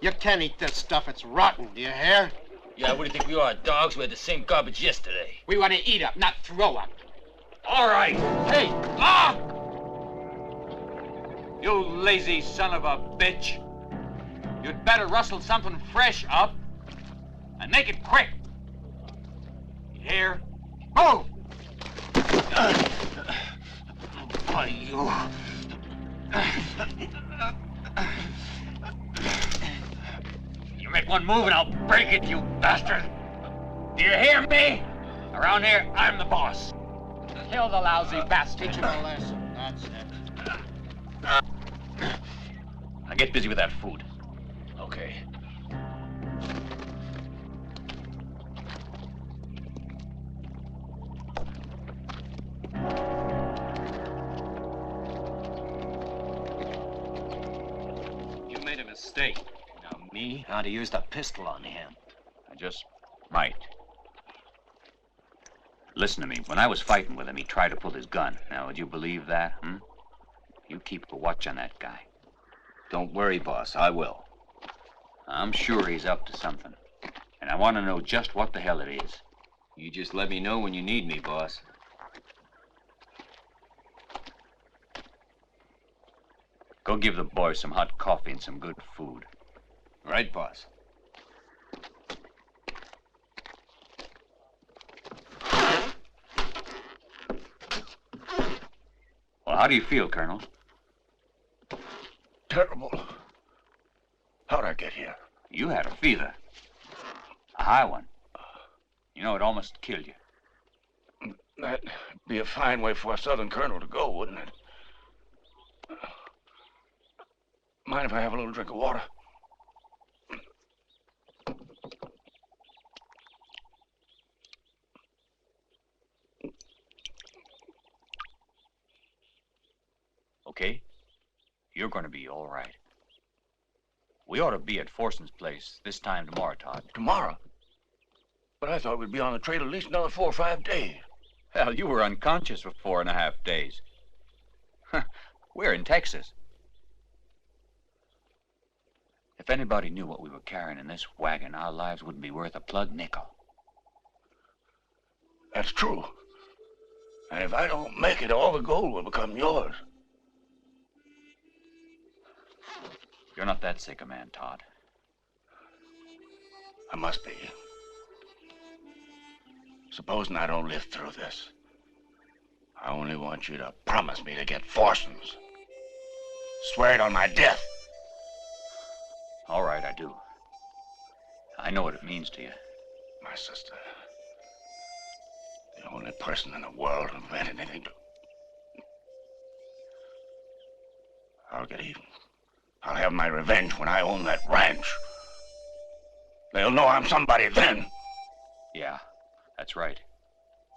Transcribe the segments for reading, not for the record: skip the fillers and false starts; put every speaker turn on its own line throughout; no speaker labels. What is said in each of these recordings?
You can't eat this stuff. It's rotten. Do you hear?
Yeah, what do you think we are, dogs? We had the same garbage yesterday.
We want to eat up, not throw up.
All right.
Hey! Ah!
You lazy son of a bitch. You'd better rustle something fresh up and make it quick. You hear? Move!
Why, you... You make one move and I'll break it, you bastard. Do you hear me? Around here, I'm the boss.
Kill the lousy bastard. Teach him a lesson. That's it.
Now get busy with that food. Okay.
You made a mistake.
Now, me? I'd have used a pistol on him.
I just might. Listen to me. When I was fighting with him, he tried to pull his gun. Now, would you believe that, You keep a watch on that guy.
Don't worry, boss. I will.
I'm sure he's up to something. And I want to know just what the hell it is.
You just let me know when you need me, boss.
Go give the boys some hot coffee and some good food.
Right, boss.
Well, how do you feel, Colonel?
Terrible. How'd I get here?
You had a fever. A high one. You know, it almost killed you.
That'd be a fine way for a Southern colonel to go, wouldn't it? Mind if I have a little drink of water?
Okay? You're going to be all right. We ought to be at Forson's place this time tomorrow, Todd.
Tomorrow? But I thought we'd be on the trail at least another 4 or 5 days.
Hell, you were unconscious for 4.5 days. We're in Texas. If anybody knew what we were carrying in this wagon, our lives wouldn't be worth a plug nickel.
That's true. And if I don't make it, all the gold will become yours.
You're not that sick a man, Todd.
I must be. Supposing I don't live through this, I only want you to promise me to get Forson's. Swear it on my death.
All right, I do. I know what it means to you.
My sister. The only person in the world who meant anything to... I'll get even. I'll have my revenge when I own that ranch. They'll know I'm somebody then.
Yeah, that's right.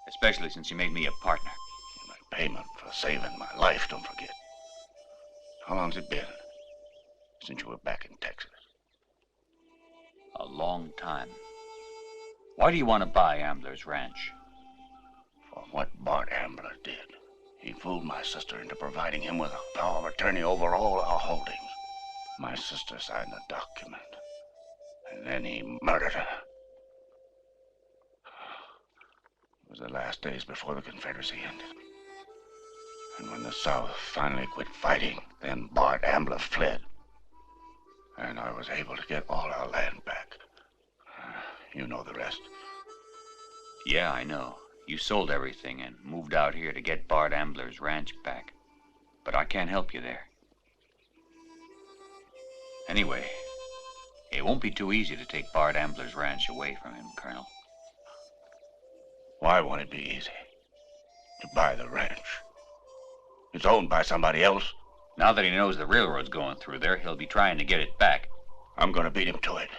Especially since you made me a partner.
My payment for saving my life, don't forget. How long's it been since you were back in Texas?
A long time. Why do you want to buy Ambler's ranch?
For what Bart Ambler did. He fooled my sister into providing him with a power of attorney over all our holdings. My sister signed the document, and then he murdered her. It was the last days before the Confederacy ended. And when the South finally quit fighting, then Bart Ambler fled. And I was able to get all our land back. You know the rest.
Yeah, I know. You sold everything and moved out here to get Bart Ambler's ranch back. But I can't help you there. Anyway, it won't be too easy to take Bart Ambler's ranch away from him, Colonel.
Why won't it be easy? To buy the ranch. It's owned by somebody else.
Now that he knows the railroad's going through there, he'll be trying to get it back.
I'm gonna beat him to it.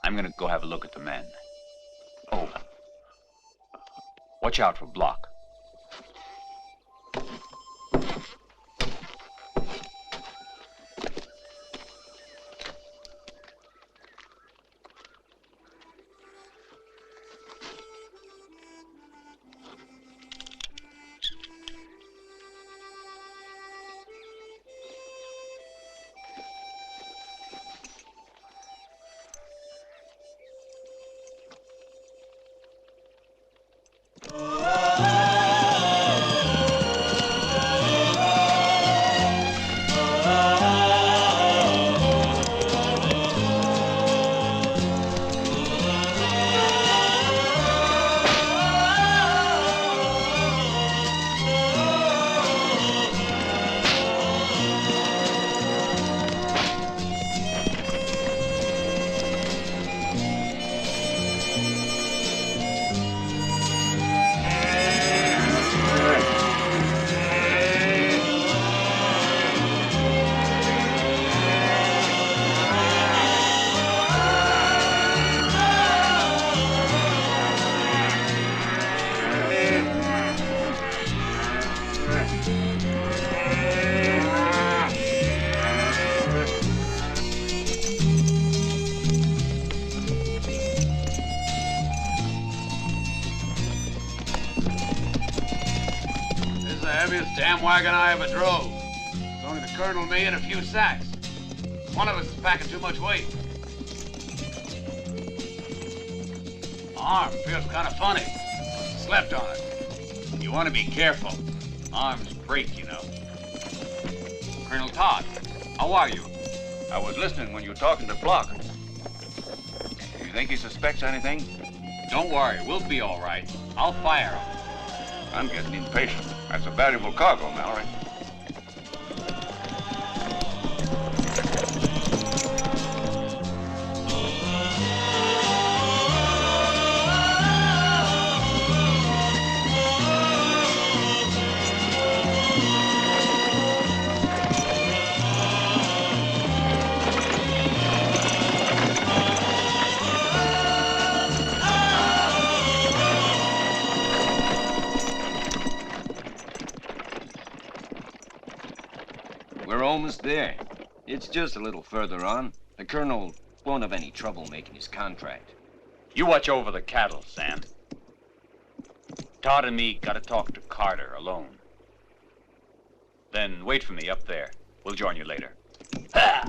I'm gonna go have a look at the men. Oh. Watch out for Block.
heaviest damn wagon I ever drove. It's only the colonel, me, and a few sacks. One of us is packing too much weight. My arm feels kind of funny. Slept on it. You want to be careful. Arms break, you know. Colonel Todd, how are you?
I was listening when you were talking to Block. Do you think he suspects anything?
Don't worry, we'll be all right. I'll fire him.
I'm getting impatient. That's a valuable cargo, Mallory.
We're almost there. It's just a little further on. The colonel won't have any trouble making his contract.
You watch over the cattle, Sam. Todd and me gotta talk to Carter alone. Then wait for me up there. We'll join you later. Ha!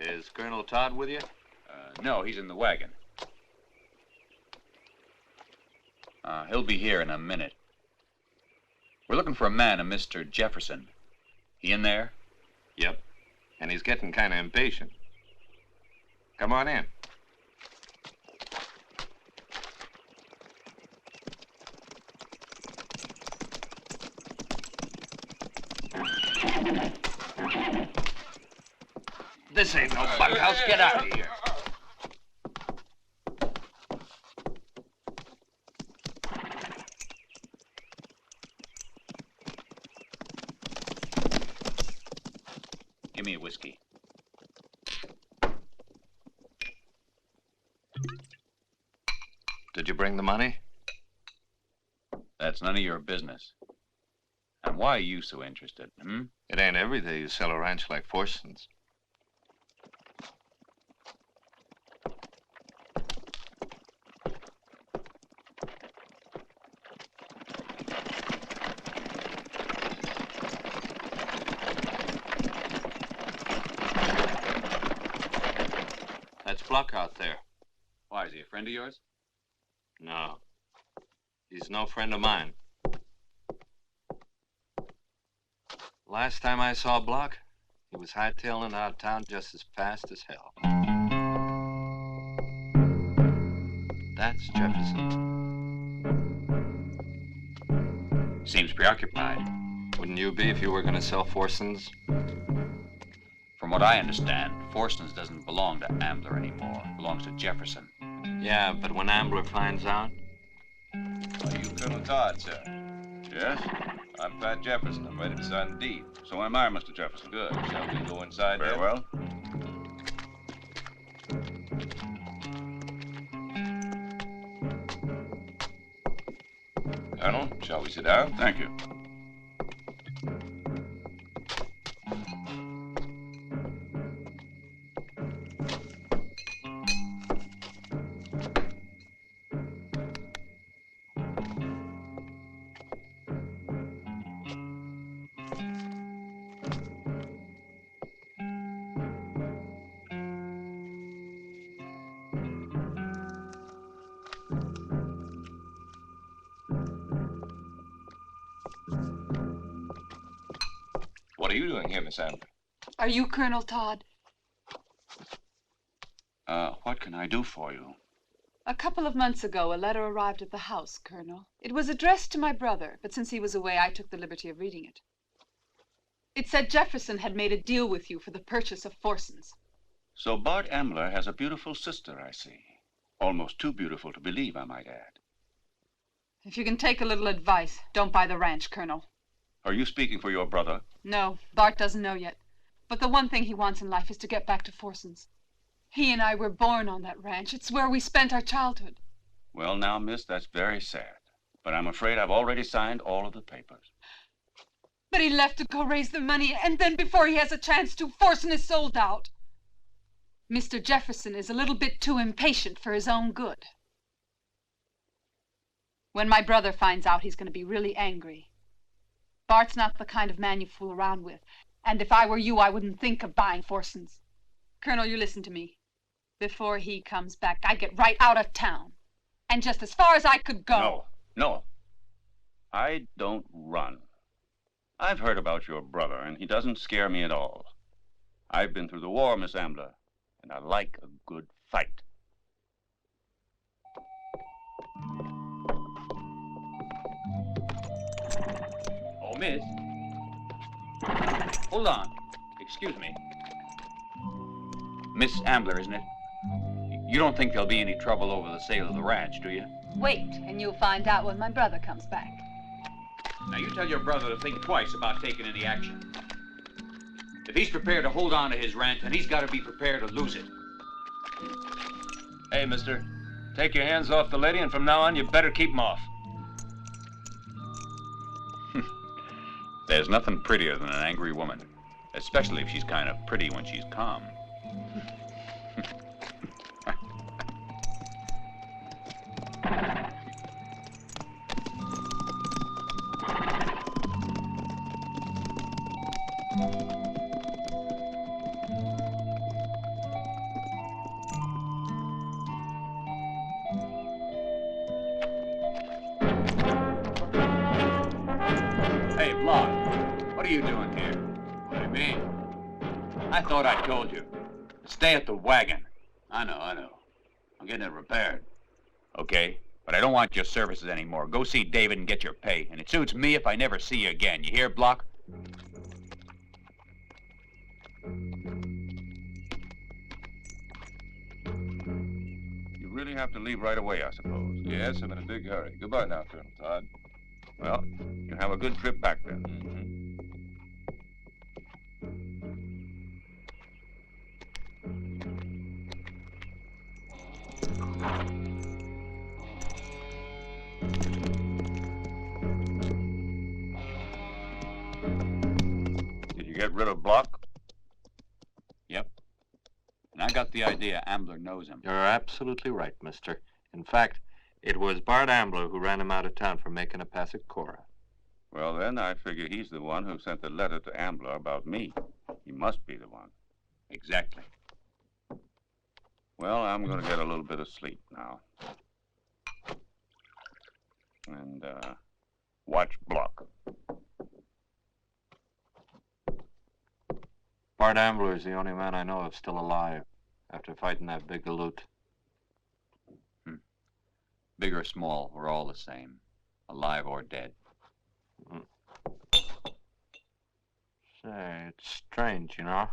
Is Colonel Todd with you?
No, he's in the wagon. He'll be here in a minute. We're looking for a man, a Mr. Jefferson. He in there?
Yep. And he's getting kind of impatient. Come on in. This ain't no bunkhouse. Get out of here.
Give me a whiskey.
Did you bring the money?
That's none of your business. And why are you so interested, hmm?
It ain't every day you sell a ranch like Forston's. That's Block out there.
Why, is he a friend of yours?
No. He's no friend of mine. Last time I saw Block, he was hightailing out of town just as fast as hell. That's Jefferson.
Seems preoccupied.
Wouldn't you be if you were going to sell Forston's?
From what I understand, Forston's doesn't belong to Ambler anymore. It belongs to Jefferson.
Yeah, but when Ambler finds out...
Are you Colonel Todd, sir?
Yes?
I'm Pat Jefferson. I'm ready to sign the deed.
So am I, Mr. Jefferson.
Good. Shall we go inside
Very
then?
well.
Colonel, shall we sit down?
Thank you.
What are you doing here, Miss Ambler?
Are you Colonel Todd?
What can I do for you?
A couple of months ago, a letter arrived at the house, Colonel. It was addressed to my brother, but since he was away, I took the liberty of reading it. It said Jefferson had made a deal with you for the purchase of Forsons.
So Bart Ambler has a beautiful sister, I see. Almost too beautiful to believe, I might add.
If you can take a little advice, don't buy the ranch, Colonel.
Are you speaking for your brother?
No, Bart doesn't know yet. But the one thing he wants in life is to get back to Forsons. He and I were born on that ranch. It's where we spent our childhood.
Well, now, miss, that's very sad. But I'm afraid I've already signed all of the papers.
But he left to go raise the money, and then before he has a chance to, Forson is sold out. Mr. Jefferson is a little bit too impatient for his own good. When my brother finds out, he's going to be really angry. Bart's not the kind of man you fool around with. And if I were you, I wouldn't think of buying Forsons. Colonel, you listen to me. Before he comes back, I'd get right out of town. And just as far as I could go.
No. I don't run. I've heard about your brother, and he doesn't scare me at all. I've been through the war, Miss Ambler, and I like a good fight.
Oh, miss. Hold on. Excuse me. Miss Ambler, isn't it? You don't think there'll be any trouble over the sale of the ranch, do you?
Wait, and you'll find out when my brother comes back.
Now, you tell your brother to think twice about taking any action. If he's prepared to hold on to his ranch, then he's got to be prepared to lose it.
Hey, mister. Take your hands off the lady, and from now on, you better keep them off.
There's nothing prettier than an angry woman, especially if she's kind of pretty when she's calm.
Hey, Block, what are you doing here? What do you mean? I thought I told you. Stay at the wagon. I know. I'm getting it repaired.
Okay, but I don't want your services anymore. Go see David and get your pay. And it suits me if I never see you again. You hear, Block?
You really have to leave right away, I suppose.
Yes, I'm in a big hurry. Goodbye now, Colonel Todd.
Well, you have a good trip back then. Did you get rid of Block?
Yep. And I got the idea Ambler knows him.
You're absolutely right, mister. In fact, it was Bart Ambler who ran him out of town for making a pass at Corrà.
Well, then I figure he's the one who sent the letter to Ambler about me. He must be the one.
Exactly.
Well, I'm going to get a little bit of sleep now. And, watch Block.
Bart Ambler is the only man I know of still alive after fighting that big galoot.
Big or small, we're all the same. Alive or dead.
Say, it's strange, you know?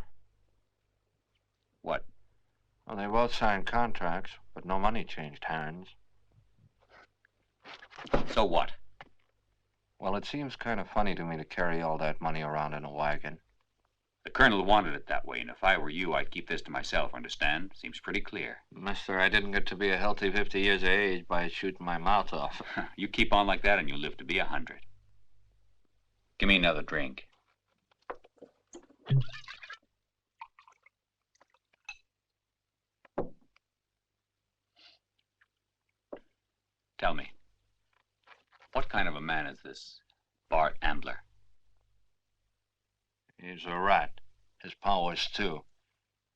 What?
Well, they both signed contracts, but no money changed hands.
So what?
Well, it seems kind of funny to me to carry all that money around in a wagon.
The Colonel wanted it that way, and if I were you, I'd keep this to myself, understand? Seems pretty clear.
Mister, I didn't get to be a healthy 50 years of age by shooting my mouth off.
You keep on like that and you'll live to be 100. Give me another drink. Tell me, what kind of a man is this Bart Ambler?
He's a rat. His powers, too.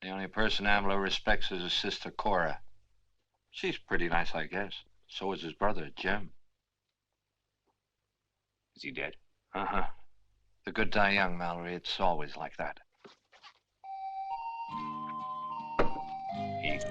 The only person Ambler respects is his sister, Corrà. She's pretty nice, I guess. So is his brother, Jim.
Is he dead?
Uh-huh. The good die young, Mallory. It's always like that.
Here you go.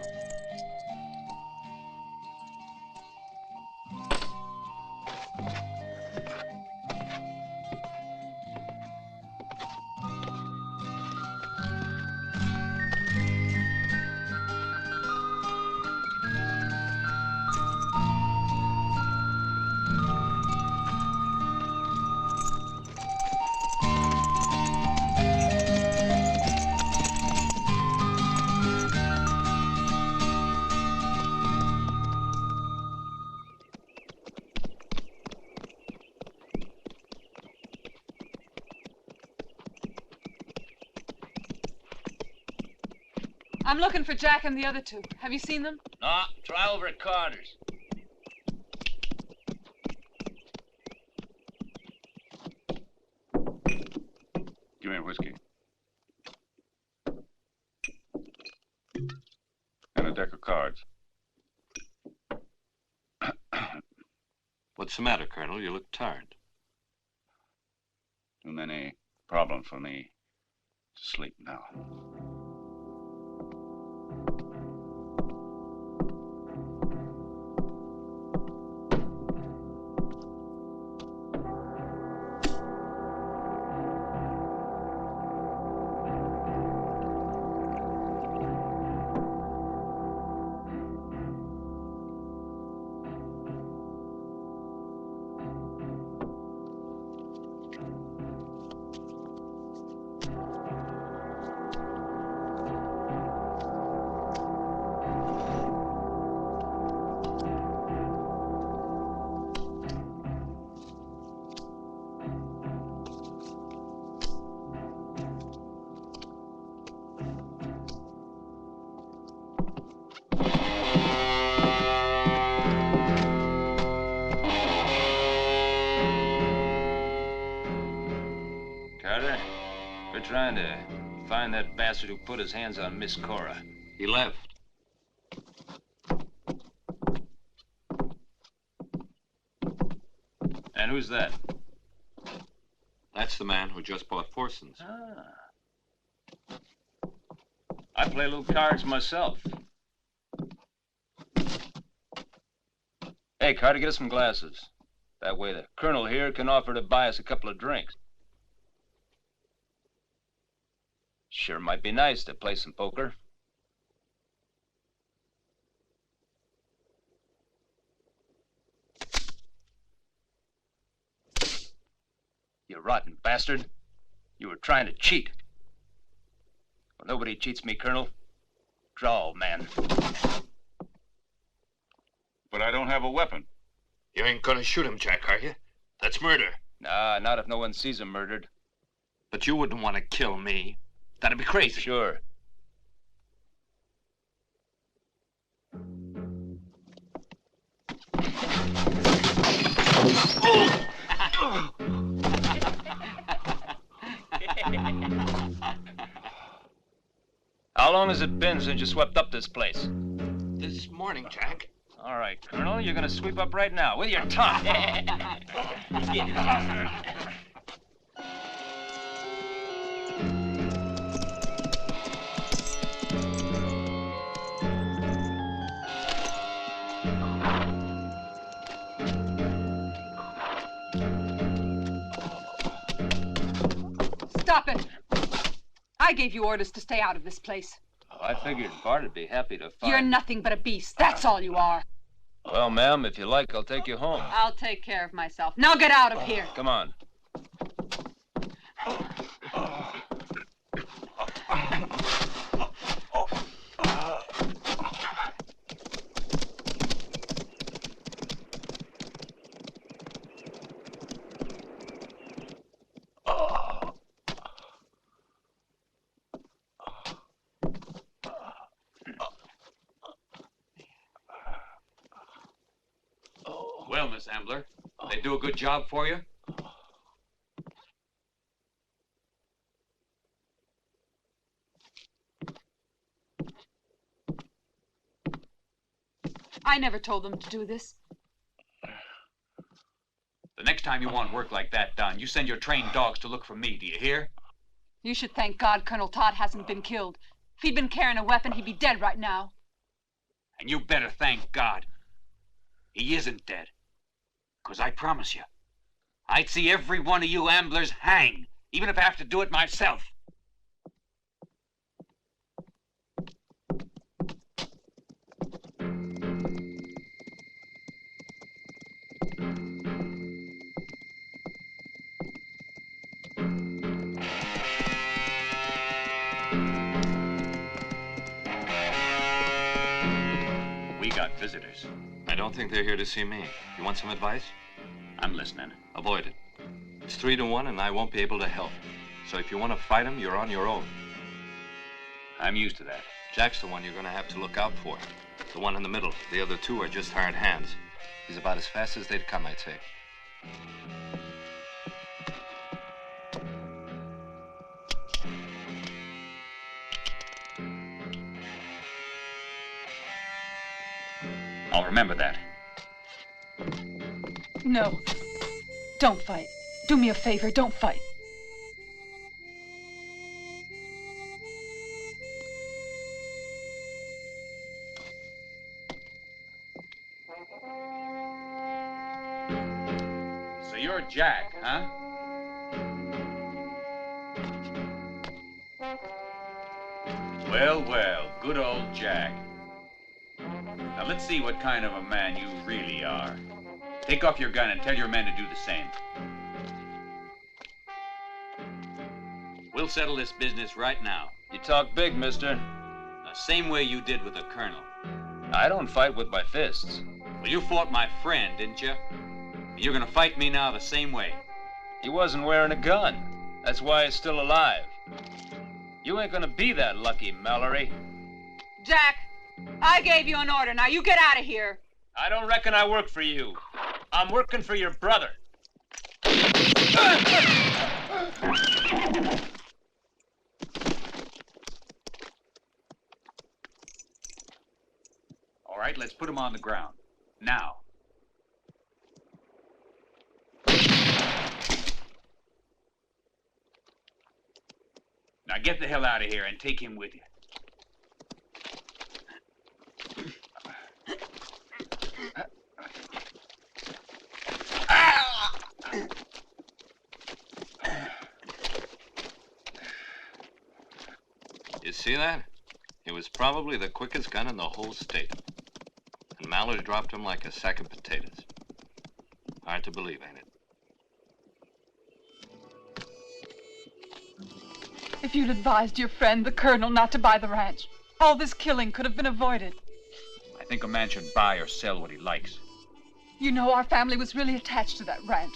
I'm looking for Jack and the other two. Have you seen them?
No, try over at Carter's.
Give me a whiskey. And a deck of cards.
What's the matter, Colonel? You look tired.
Too many problems for me to sleep now.
We're trying to find that bastard who put his hands on Miss Corrà.
He left.
And who's that?
That's the man who just bought Forson's.
Ah. I play little cards myself. Hey, Carter, get us some glasses. That way the Colonel here can offer to buy us a couple of drinks. Sure might be nice to play some poker. You rotten bastard. You were trying to cheat. Well, nobody cheats me, Colonel. Draw, old man.
But I don't have a weapon.
You ain't gonna shoot him, Jack, are you? That's murder.
Nah, not if no one sees him murdered.
But you wouldn't want to kill me. That'd be crazy.
Sure. How long has it been since you swept up this place?
This morning, Jack.
All right, Colonel, you're gonna sweep up right now with your tongue.
Stop it! I gave you orders to stay out of this place.
Oh, I figured Bart'd be happy to find...
You're nothing but a beast. That's all you are.
Well, ma'am, if you like, I'll take you home.
I'll take care of myself. Now get out of here.
Come on.
Well, Miss Ambler, they do a good job for you?
I never told them to do this.
The next time
time you want work like that done, you send your trained dogs to look for me, do you hear?
You should thank God Colonel Todd hasn't been killed. If he'd been carrying a weapon, he'd be dead right now.
And you better thank God he isn't dead. 'Cause I promise you, I'd see every one of you Amblers hang, even if I have to do it myself. We got visitors.
I don't think they're here to see me. You want some advice?
I'm listening.
Avoid it. It's 3-1 and I won't be able to help. So if you want to fight them, you're on your own.
I'm used to that.
Jack's the one you're going to have to look out for. The one in the middle. The other two are just hired hands. He's about as fast as they'd come, I'd say.
I'll remember that.
No. Don't fight. Do me a favor, don't fight.
So you're Jack, huh? Well, well, good old Jack. Now let's see what kind of a man you really are. Take off your gun and tell your men to do the same. We'll settle this business right now.
You talk big, mister.
The same way you did with the colonel.
I don't fight with my fists.
Well, you fought my friend, didn't you? And you're gonna fight me now the same way.
He wasn't wearing a gun. That's why he's still alive. You ain't gonna be that lucky, Mallory.
Jack, I gave you an order. Now you get out of here.
I don't reckon I work for you. I'm working for your brother.
All right, let's put him on the ground. Now. Now get the hell out of here and take him with you.
You see that? He was probably the quickest gun in the whole state. And Mallory dropped him like a sack of potatoes. Hard to believe, ain't it?
If you'd advised your friend, the colonel, not to buy the ranch, all this killing could have been avoided.
I think a man should buy or sell what he likes.
You know, our family was really attached to that ranch.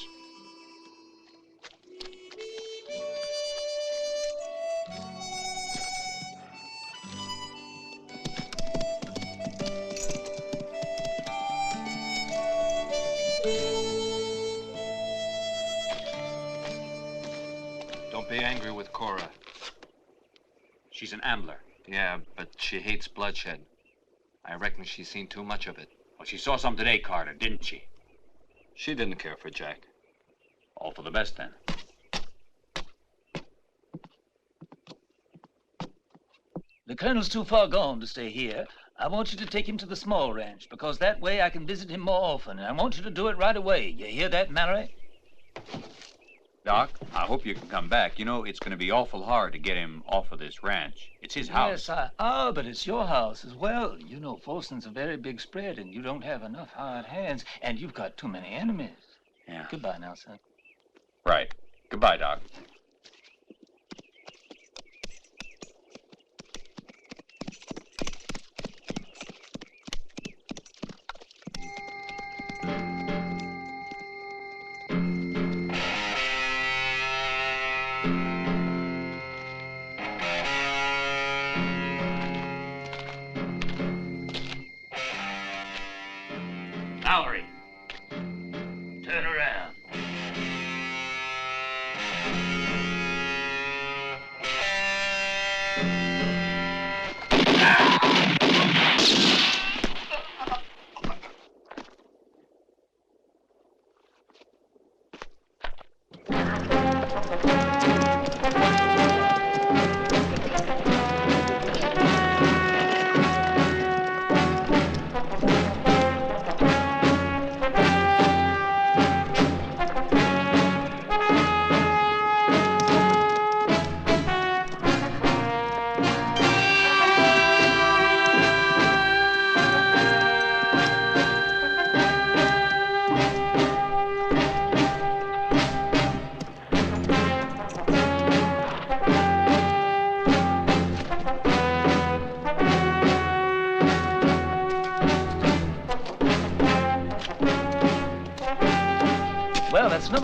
Don't be angry with Corrà.
She's an Ambler.
Yeah, but she hates bloodshed. I reckon she's seen too much of it.
Well, she saw some today, Carter, didn't she?
She didn't care for Jack.
All for the best, then.
The colonel's too far gone to stay here. I want you to take him to the small ranch, because that way I can visit him more often, and I want you to do it right away. You hear that, Mallory?
Doc, I hope you can come back. You know, it's going to be awful hard to get him off of this ranch. It's his house.
Yes, but it's your house as well. You know, Folsom's a very big spread, and you don't have enough hired hands, and you've got too many enemies.
Yeah.
Goodbye now, son.
Right. Goodbye, Doc.
Mallory, turn around.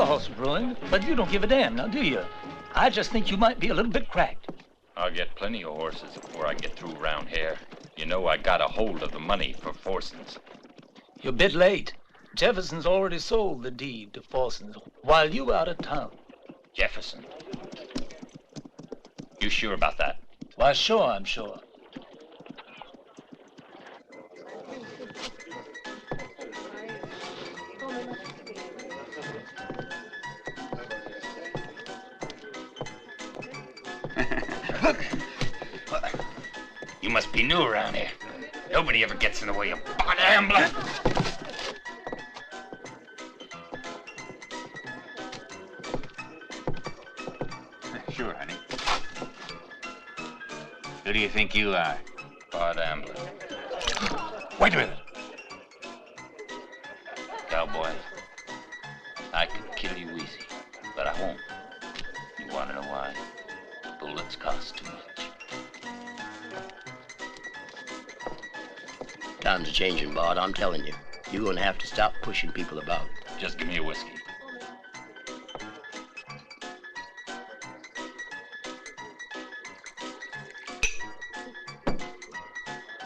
horse ruined, but you don't give a damn, now do you? I just think you might be a little bit cracked.
I'll get plenty of horses before I get through round here. You know I got a hold of the money for Forson's.
You're a bit late. Jefferson's already sold the deed to Forson's while you were out of town.
Jefferson? You sure about that?
Why, sure, I'm sure.
You must be new around here. Nobody ever gets in the way of Bart Ambler. Sure, honey. Who do you think you are? Bart Ambler. Wait a minute. Cowboy, I could kill you easy, but I won't. You want to know why? Bullets cost too much.
Times are changing, Bart, I'm telling you. You're gonna have to stop pushing people about.
Just give me a whiskey.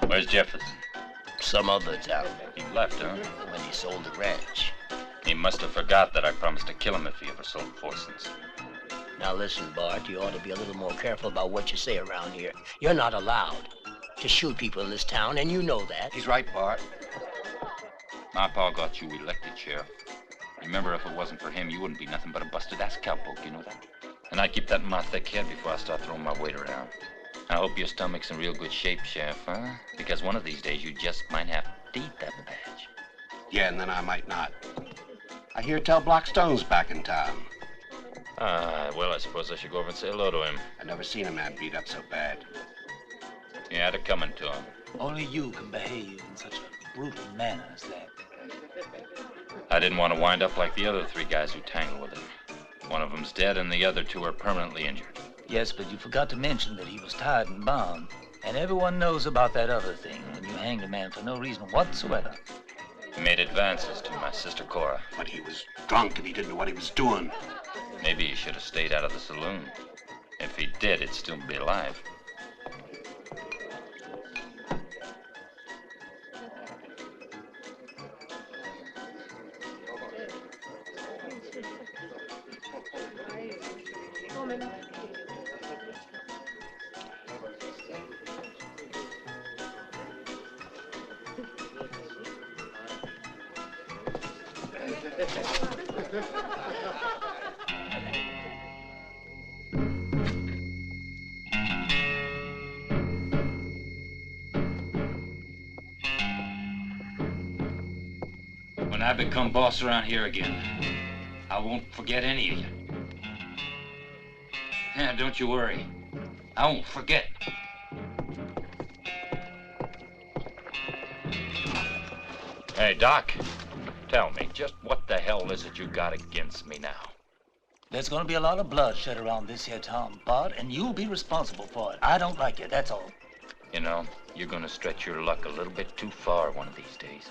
Where's Jefferson?
Some other town.
He left, huh?
When he sold the ranch.
He must have forgot that I promised to kill him if he ever sold Forson's.
Now listen, Bart, you ought to be a little more careful about what you say around here. You're not allowed to shoot people in this town, and you know that.
He's right, Bart.
My pa got you elected, Sheriff. Remember, if it wasn't for him, you wouldn't be nothing but a busted-ass cowpoke, you know that? And I keep that in my thick head before I start throwing my weight around. I hope your stomach's in real good shape, Sheriff, huh? Because one of these days you just might have to eat that badge.
Yeah, and then I might not. I hear tell Blackstone's back in town.
Well, I suppose I should go over and say hello to him.
I never seen a man beat up so bad.
He had it coming to him.
Only you can behave in such a brutal manner as that.
I didn't want to wind up like the other three guys who tangled with him. One of them's dead and the other two are permanently injured.
Yes, but you forgot to mention that he was tied and bound. And everyone knows about that other thing, when you hanged a man for no reason whatsoever.
He made advances to my sister Corrà.
But he was drunk and he didn't know what he was doing.
Maybe he should have stayed out of the saloon. If he did, he'd still be alive. When I become boss around here again, I won't forget any of you. Yeah, don't you worry. I won't forget. Hey, Doc, tell me, just what the hell is it you got against me now?
There's gonna be a lot of blood shed around this here town, Bart, and you'll be responsible for it. I don't like it, that's all.
You know, you're gonna stretch your luck a little bit too far one of these days.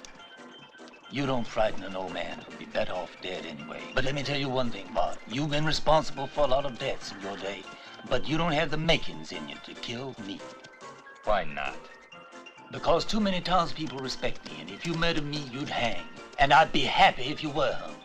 You don't frighten an old man who'd be better off dead anyway. But let me tell you one thing, Bart. You've been responsible for a lot of deaths in your day, but you don't have the makings in you to kill me.
Why not?
Because too many townspeople respect me, and if you murdered me, you'd hang. And I'd be happy if you were hung.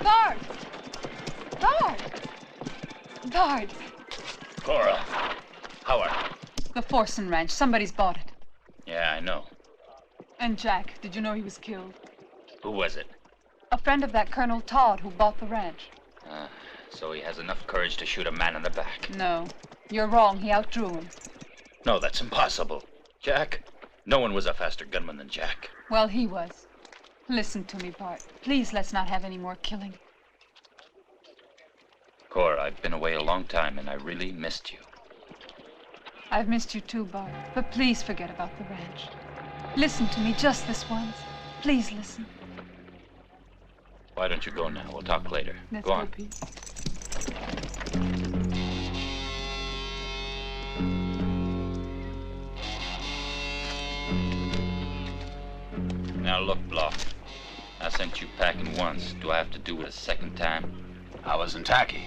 Bart! Bart! Bart!
Corrà, how are you?
The Forson Ranch. Somebody's bought it.
Yeah, I know.
And Jack, did you know he was killed?
Who was it?
A friend of that Colonel Todd who bought the ranch.
So he has enough courage to shoot a man in the back.
No. You're wrong. He outdrew him.
No, that's impossible. Jack? No one was a faster gunman than Jack.
Well, he was. Listen to me, Bart. Please, let's not have any more killing.
Corrà, I've been away a long time, and I really missed you.
I've missed you too, Bart. But please forget about the ranch. Listen to me just this once. Please listen.
Why don't you go now? We'll talk later.
Let's
go
go,
on.
Pete.
Now look, Block. I sent you packing once. Do I have to do it a second time?
I was in Tacky.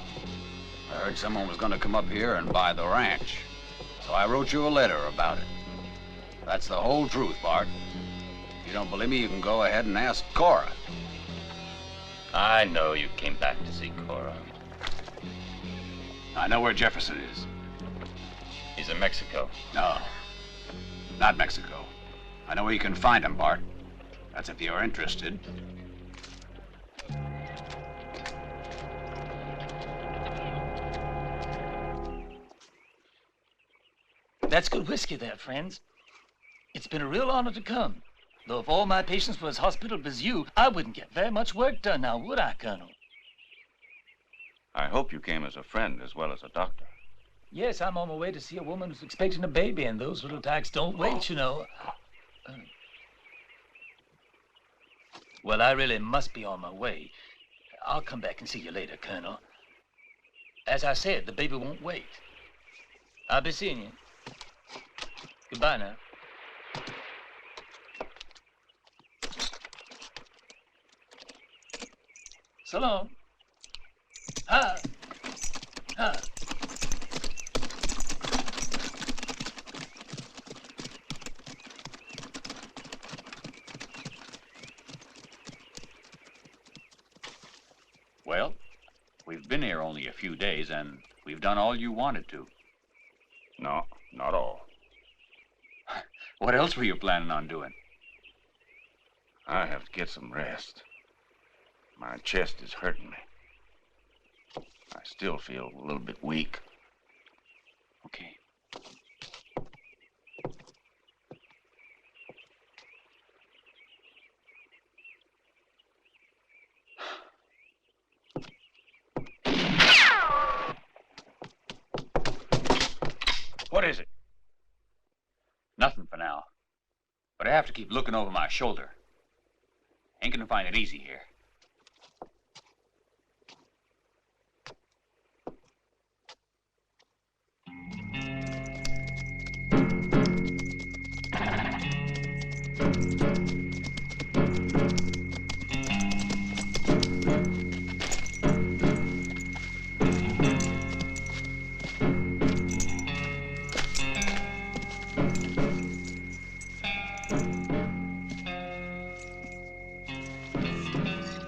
I heard someone was going to come up here and buy the ranch. So I wrote you a letter about it. That's the whole truth, Bart. If you don't believe me, you can go ahead and ask Corrà.
I know you came back to see Corrà.
I know where Jefferson is.
He's in Mexico.
No, not Mexico. I know where you can find him, Bart. That's if you're interested.
That's good whiskey there, friends. It's been a real honor to come. Though if all my patients were as hospitable as you, I wouldn't get very much work done now, would I, Colonel?
I hope you came as a friend as well as a doctor.
Yes, I'm on my way to see a woman who's expecting a baby, and those little tykes don't wait, you know. Well, I really must be on my way. I'll come back and see you later, Colonel. As I said, the baby won't wait. I'll be seeing you. Goodbye now. So long. Ha! Ha!
Well, we've been here only a few days, and we've done all you wanted to.
No, not all.
What else were you planning on doing?
I have to get some rest. My chest is hurting me. I still feel a little bit weak.
Okay.
What is it?
Nothing for now. But I have to keep looking over my shoulder. Ain't gonna find it easy here.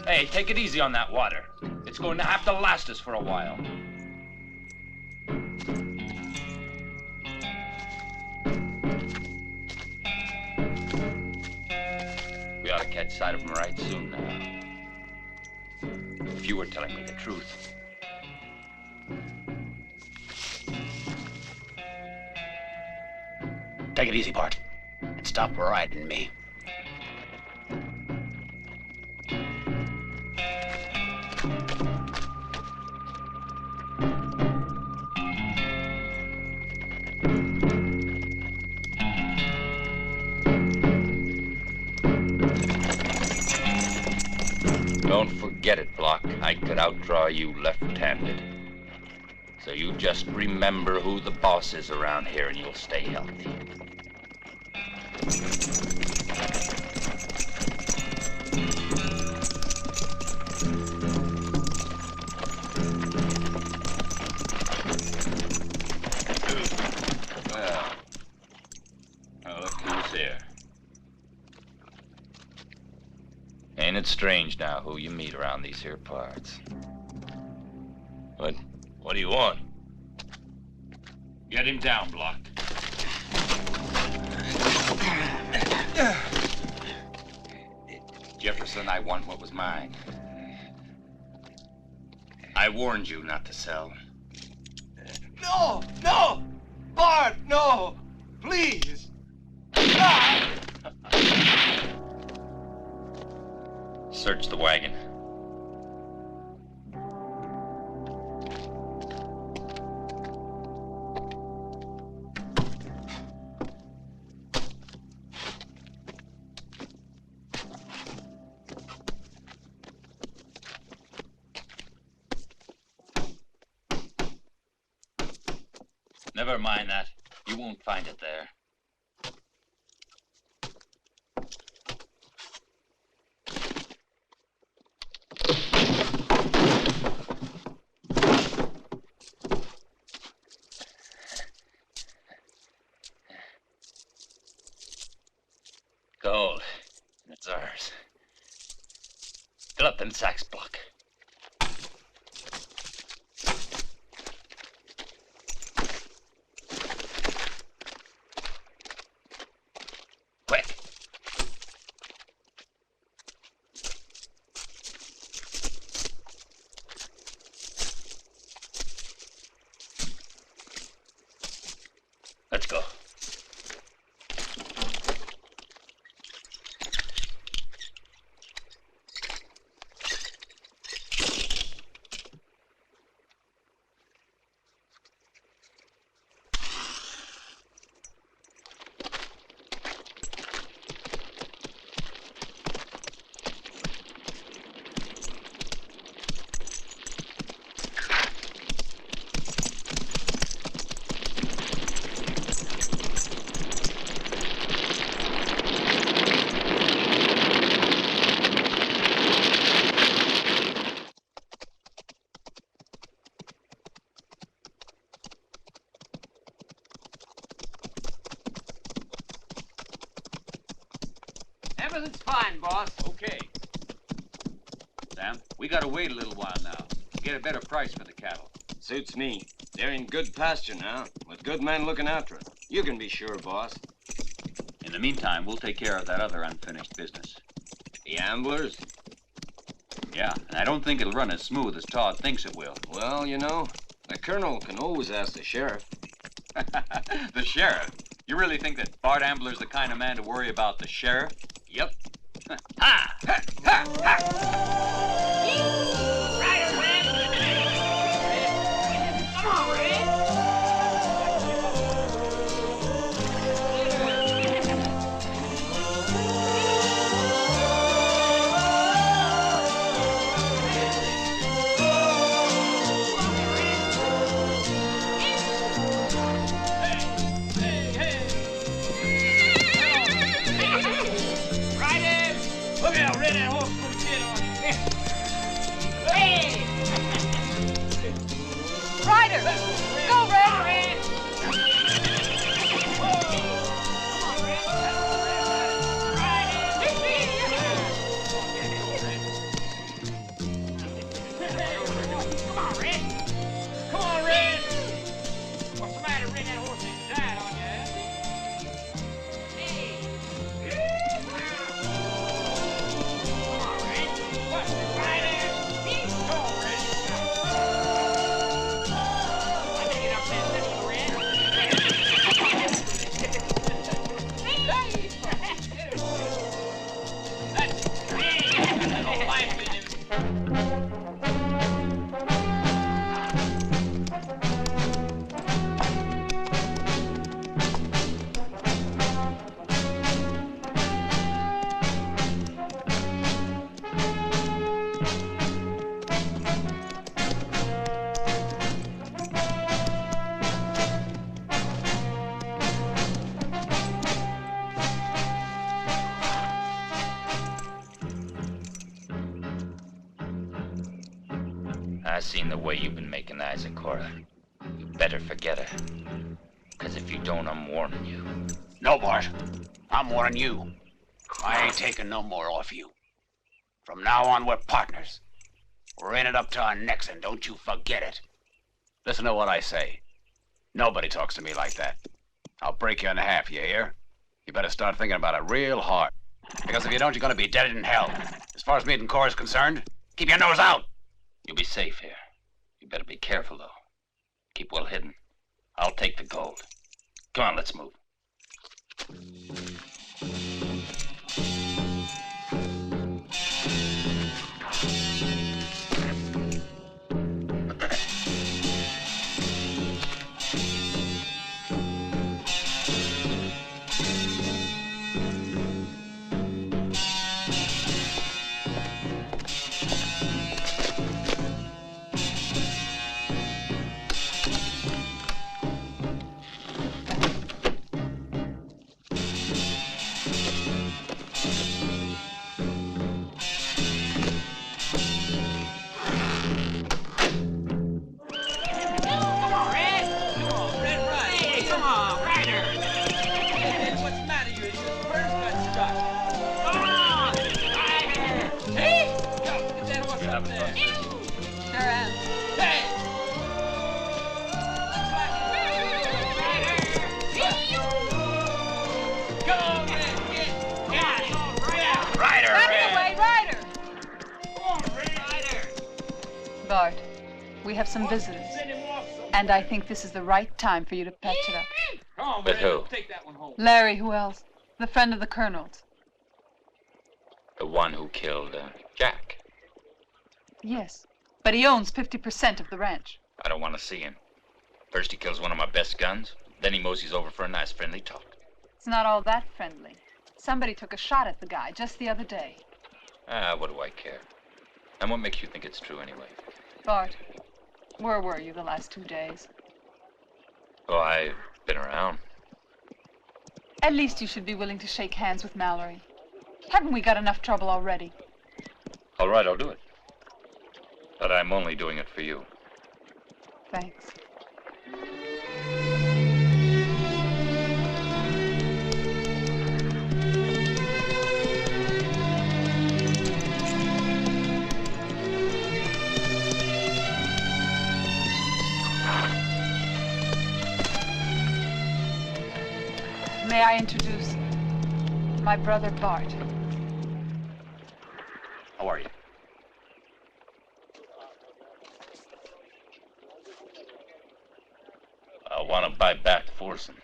Hey, take it easy on that water. It's going to have to last us for a while.
We ought to catch sight of him right soon now. If you were telling me the truth.
Take it easy, Bart. And stop riding me.
Don't forget it, Block. I could outdraw you left-handed. So you just remember who the boss is around here and you'll stay healthy.
Well, look who's here.
Ain't it strange now who you meet around these here parts? What do you want?
Get him down, Block.
Jefferson, I want what was mine. I warned you not to sell.
No! No! Bart, no! Please! Ah!
Search the wagon. Never mind that. You won't find it there. Gold. It's ours. Fill up them sacks, Buck. Quick. Let's go.
Everything's fine, boss.
Okay. Sam, we gotta wait a little while now to get a better price for the cattle.
Suits me. They're in good pasture now, with good men looking after it. You can be sure, boss.
In the meantime, we'll take care of that other unfinished business.
The Amblers?
Yeah, and I don't think it'll run as smooth as Todd thinks it will.
Well, you know, the colonel can always ask the sheriff.
The sheriff? You really think that Bart Ambler's the kind of man to worry about the sheriff?
Yep.
Ha! Ha! Ha! Ha!
Right, Red! Come on, Red! Look out, Red, that horse put shit on you. Hey!
Ryder! Go, Red!
Come on, Red! Come on, Red! What's the matter, Red? That horse ain't died on you, has he? Hey!
I seen the way you've been making eyes at Corrà. You better forget her. Because if you don't, I'm warning you.
No, Bart. I'm warning you. I ain't taking no more off you. From now on, we're partners. We're in it up to our necks, and don't you forget it. Listen to what I say. Nobody talks to me like that. I'll break you in half, you hear? You better start thinking about it real hard. Because if you don't, you're gonna be dead in hell. As far as me and Corrà's concerned, keep your nose out.
You'll be safe here. You better be careful, though. Keep well hidden. I'll take the gold. Come on, let's move.
Bart, we have some visitors. And I think this is the right time for you to patch it up.
Come on,
With who?
Take that one home.
Larry, who else? The friend of the Colonel's.
The one who killed Jack.
Yes, but he owns 50% of the ranch.
I don't want to see him. First he kills one of my best guns, then he moseys over for a nice friendly talk.
It's not all that friendly. Somebody took a shot at the guy just the other day.
What do I care? And what makes you think it's true anyway?
Bart, where were you the last 2 days?
Oh, I've been around.
At least you should be willing to shake hands with Mallory. Haven't we got enough trouble already?
All right, I'll do it. But I'm only doing it for you.
Thanks. May I introduce my brother Bart?
How are you?
I want to buy back Forsen.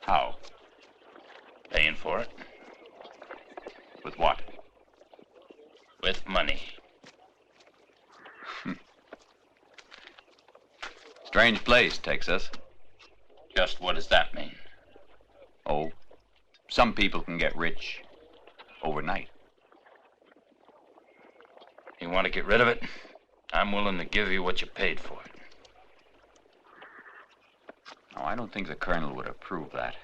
How?
Paying for it?
With what?
With money.
Strange place, Texas.
Just what does that mean?
Oh, some people can get rich overnight.
You want to get rid of it? I'm willing to give you what you paid for it.
No, I don't think the Colonel would approve that.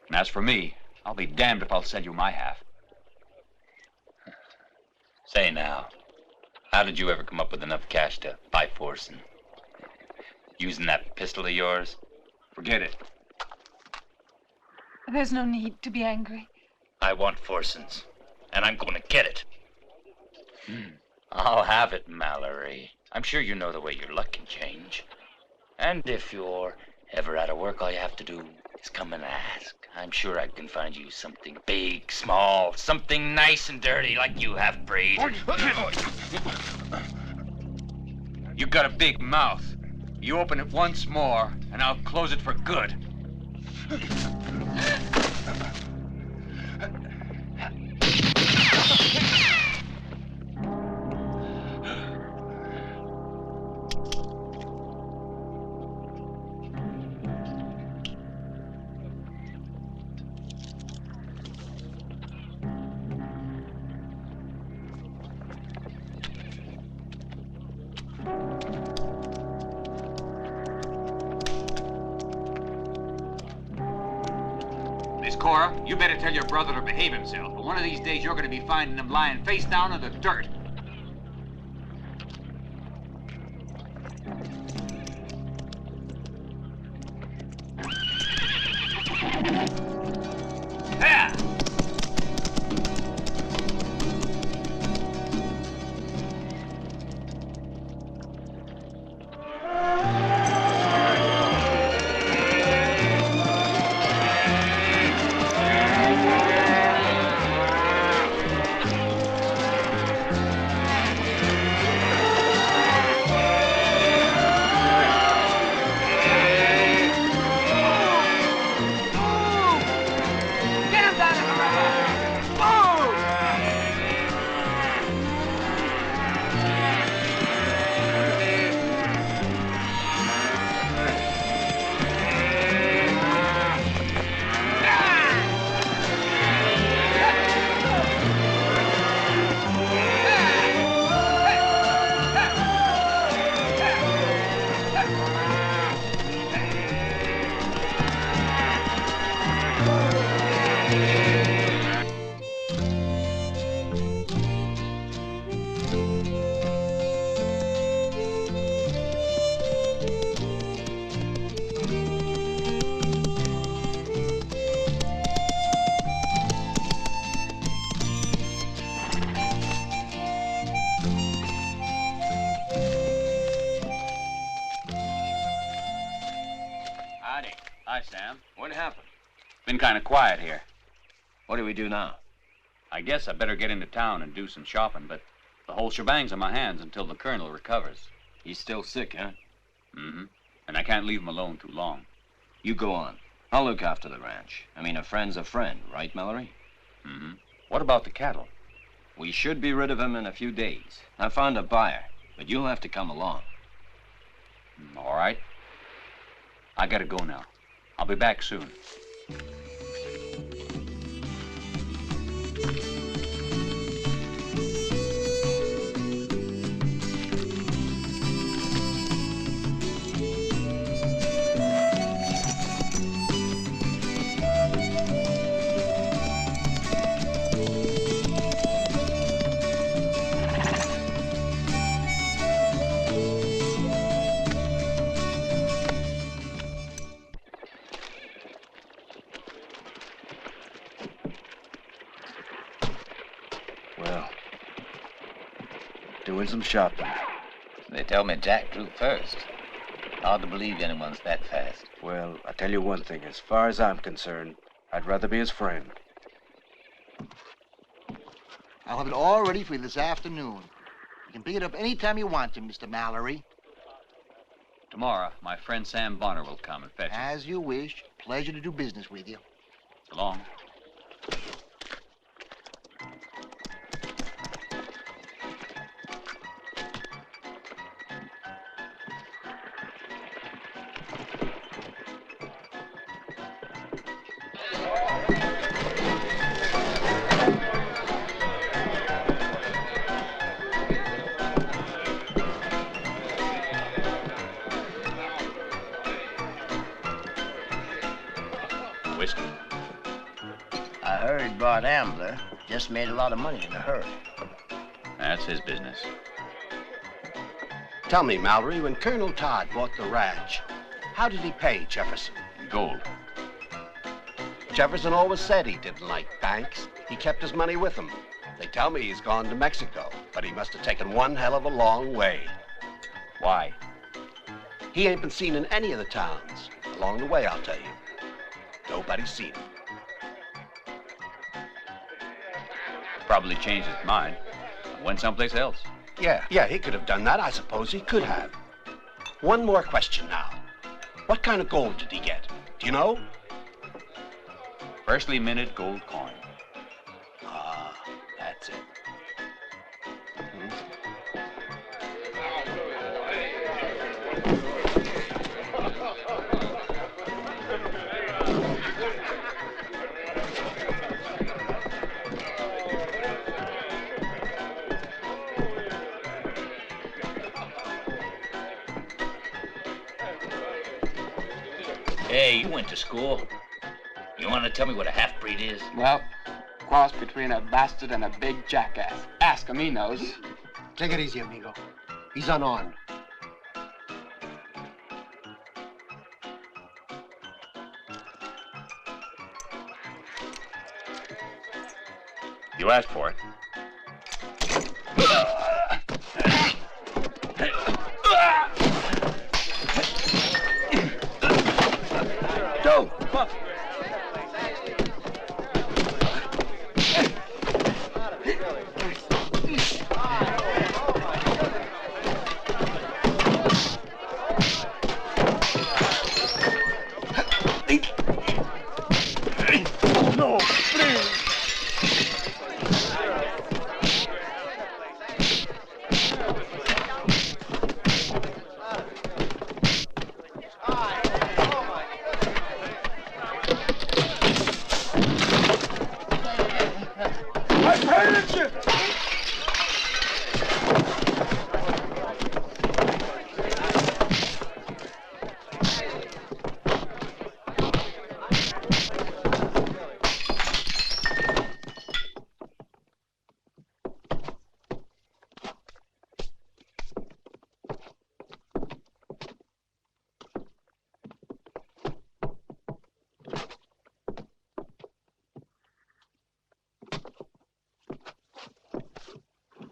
And as for me, I'll be damned if I'll sell you my half.
Say now, how did you ever come up with enough cash to buy Forsen? Using that pistol of yours?
Forget it.
There's no need to be angry.
I want Forsen's, and I'm going to get it. I'll have it, Mallory. I'm sure you know the way your luck can change. And if you're ever out of work, all you have to do is come and ask. I'm sure I can find you something big, small, something nice and dirty like you have, Braid.
You got a big mouth. You open it once more, and I'll close it for good.
Corrà, you better tell your brother to behave himself. But one of these days, you're going to be finding him lying face down in the dirt. There!
Hi, Sam. What happened? Been kind of quiet here.
What do we do now?
I guess I better get into town and do some shopping, but The whole shebang's on my hands until the Colonel recovers.
He's still sick, huh?
Mm-hmm. And I can't leave him alone too long.
You go on. I'll look after the ranch. I mean, a friend's a friend, right, Mallory?
Mm-hmm. What about the cattle?
We should be rid of him in a few days. I found a buyer, but you'll have to come along.
All right. I gotta go now. I'll be back soon.
Doing some shopping.
They tell me Jack drew first. Hard to believe anyone's that fast.
Well, I tell you one thing. As far as I'm concerned, I'd rather be his friend.
I'll have it all ready for you this afternoon. You can pick it up any time you want to, Mr. Mallory.
Tomorrow, my friend Sam Bonner will come and fetch it.
As you wish. Pleasure to do business with you.
So long.
I heard Bart Ambler just made a lot of money in a hurry.
That's his business.
Tell me, Mallory, when Colonel Todd bought the ranch, how did he pay Jefferson?
Gold.
Jefferson always said he didn't like banks. He kept his money with him. They tell me he's gone to Mexico, but he must have taken one hell of a long way.
Why?
He ain't been seen in any of the towns. Along the way, I'll tell you. Nobody's seen him.
Probably changed his mind. Went someplace else.
Yeah, he could have done that. I suppose he could have. One more question now. What kind of gold did he get? Do you know?
Freshly minted gold coin.
Ah, that's it.
Hey, you went to school. You want to tell me what a half-breed is?
Well, cross between a bastard and a big jackass. Ask him, he knows.
Take it easy, amigo. He's unarmed.
You asked for it.
Go!
No, please.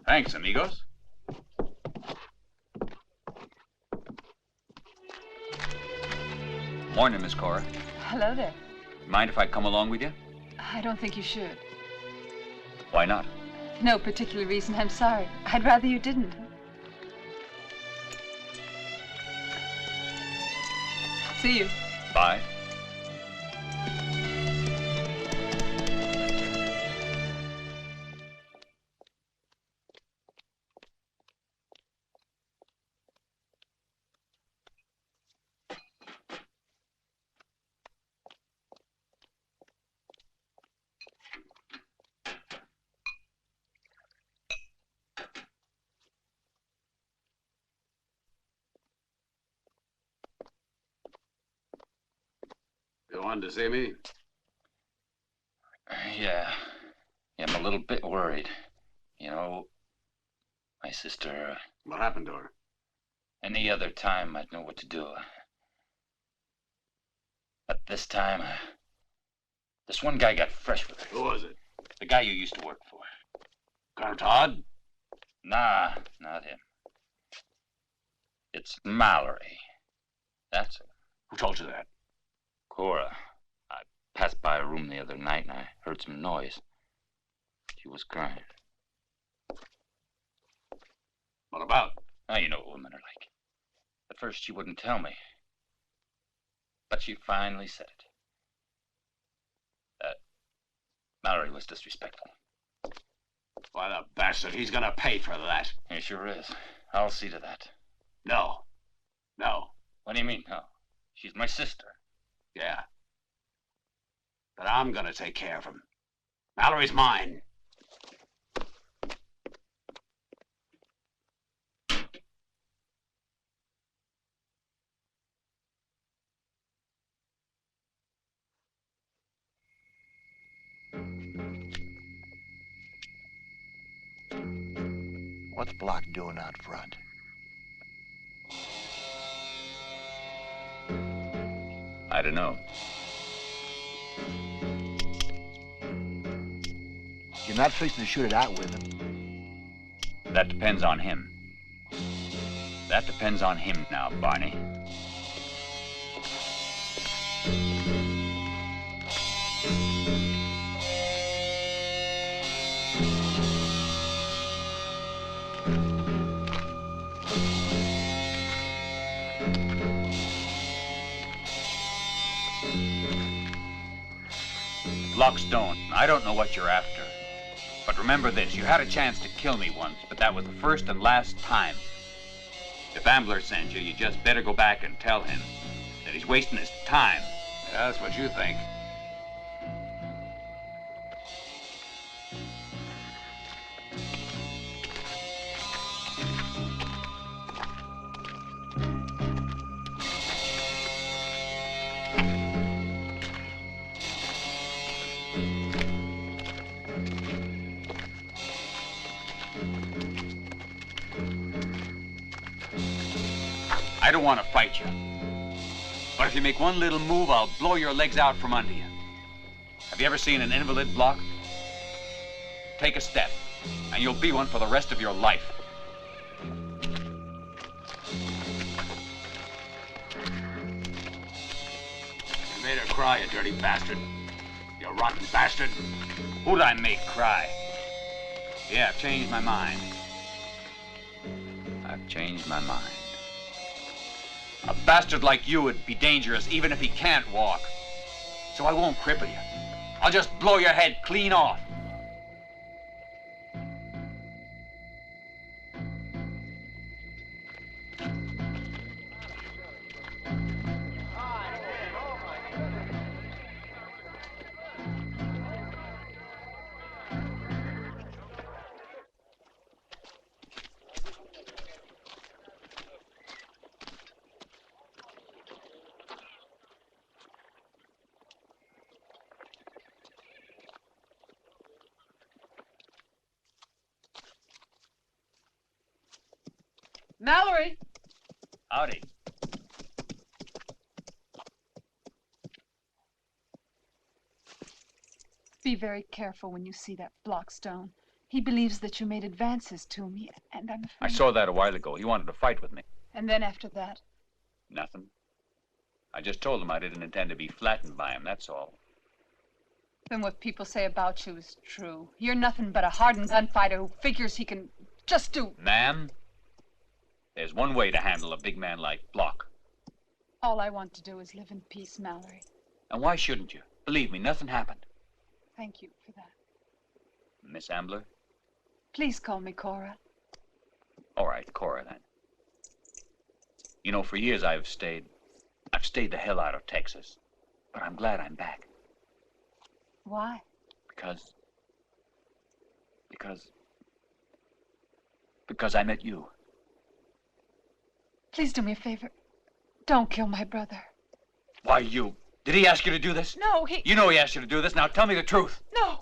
Thanks, amigos. Morning, Miss Cora.
Hello there.
Mind if I come along with you?
I don't think you should.
Why not?
No particular reason. I'm sorry. I'd rather you didn't. See you.
Bye.
You wanted to see me?
Yeah. I'm a little bit worried. You know, my sister...
What happened to her?
Any other time, I'd know what to do. But this time, this one guy got fresh with her.
Who was it?
The guy you used to work for.
Colonel Todd?
Nah, not him. It's Mallory. That's it.
Who told you that?
Corrà. I passed by a room the other night and I heard some noise. She was crying.
What about?
Oh, you know what women are like. At first she wouldn't tell me. But she finally said it. Mallory was disrespectful.
Why, the bastard, he's gonna pay for that.
He sure is. I'll see to that.
No. No.
What do you mean, no? She's my sister.
Yeah. But I'm gonna take care of him. Mallory's mine.
What's Block doing out front?
I don't know.
You're not fixing to shoot it out with him.
That depends on him. That depends on him now, Barney. Lockstone, I don't know what you're after. But remember this, you had a chance to kill me once, but that was the first and last time. If Ambler sends you, you just better go back and tell him that he's wasting his time.
Yeah, that's what you think.
I don't want to fight you. But if you make one little move, I'll blow your legs out from under you. Have you ever seen an invalid block? Take a step, and you'll be one for the rest of your life.
You made her cry, you dirty bastard. You rotten bastard.
Who'd I make cry? Yeah, I've changed my mind. I've changed my mind. A bastard like you would be dangerous even if he can't walk. So I won't cripple you. I'll just blow your head clean off.
Mallory!
Howdy.
Be very careful when you see that Blockstone. He believes that you made advances to me, and I'm afraid...
I saw that a while ago. He wanted to fight with me.
And then after that?
Nothing. I just told him I didn't intend to be flattened by him, that's all.
Then what people say about you is true. You're nothing but a hardened gunfighter who figures he can just do...
Ma'am, there's one way to handle a big man like Block.
All I want to do is live in peace, Mallory.
And why shouldn't you? Believe me, nothing happened.
Thank you for that.
Miss Ambler?
Please call me Corrà.
All right, Corrà, then. You know, for years I've stayed the hell out of Texas. But I'm glad I'm back.
Why?
Because I met you.
Please do me a favor. Don't kill my brother.
Why, you? Did he ask you to do this?
No, he...
You know he asked you to do this. Now tell me the truth.
No.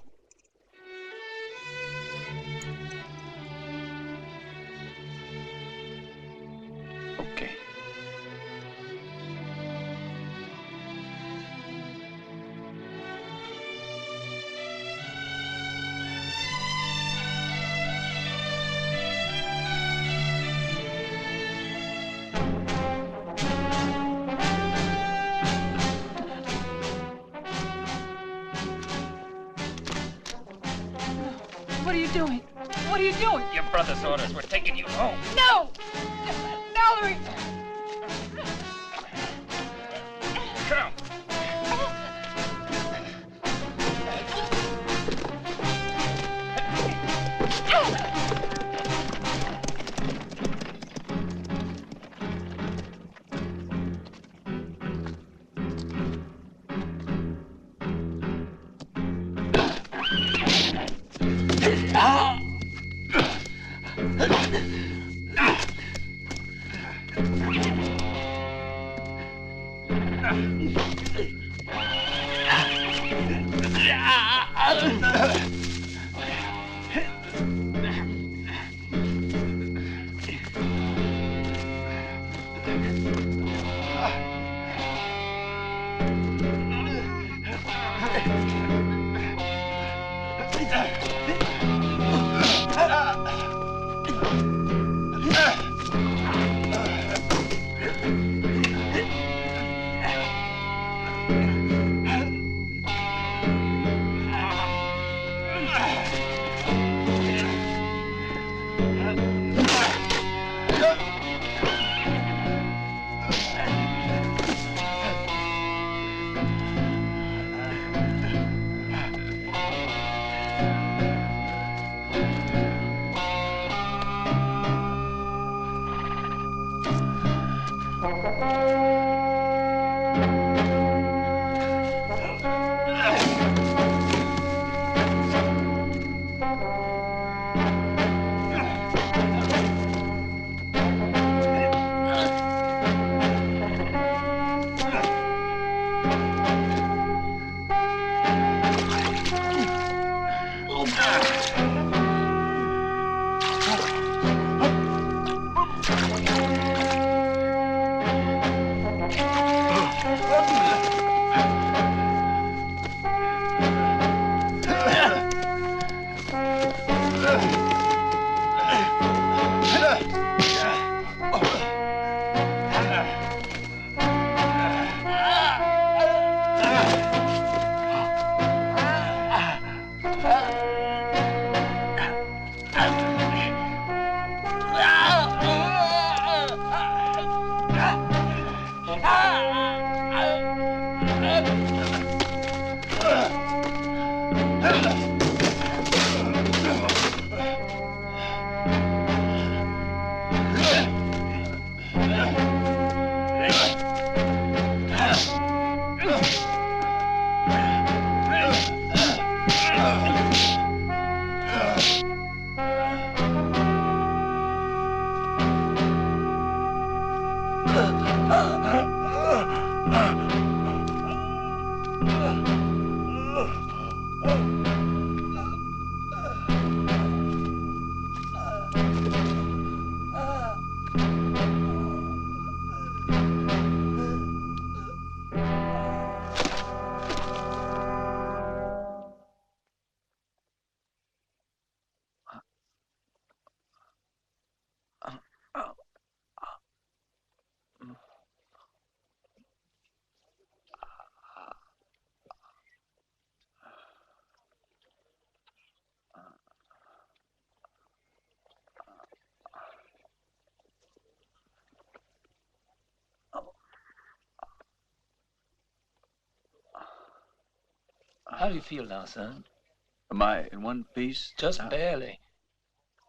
Okay.
What are you doing? What are you doing?
Your brother's orders were taking you home.
No! Mallory!
Come. How do you feel now, son?
Am I in one piece?
Just barely.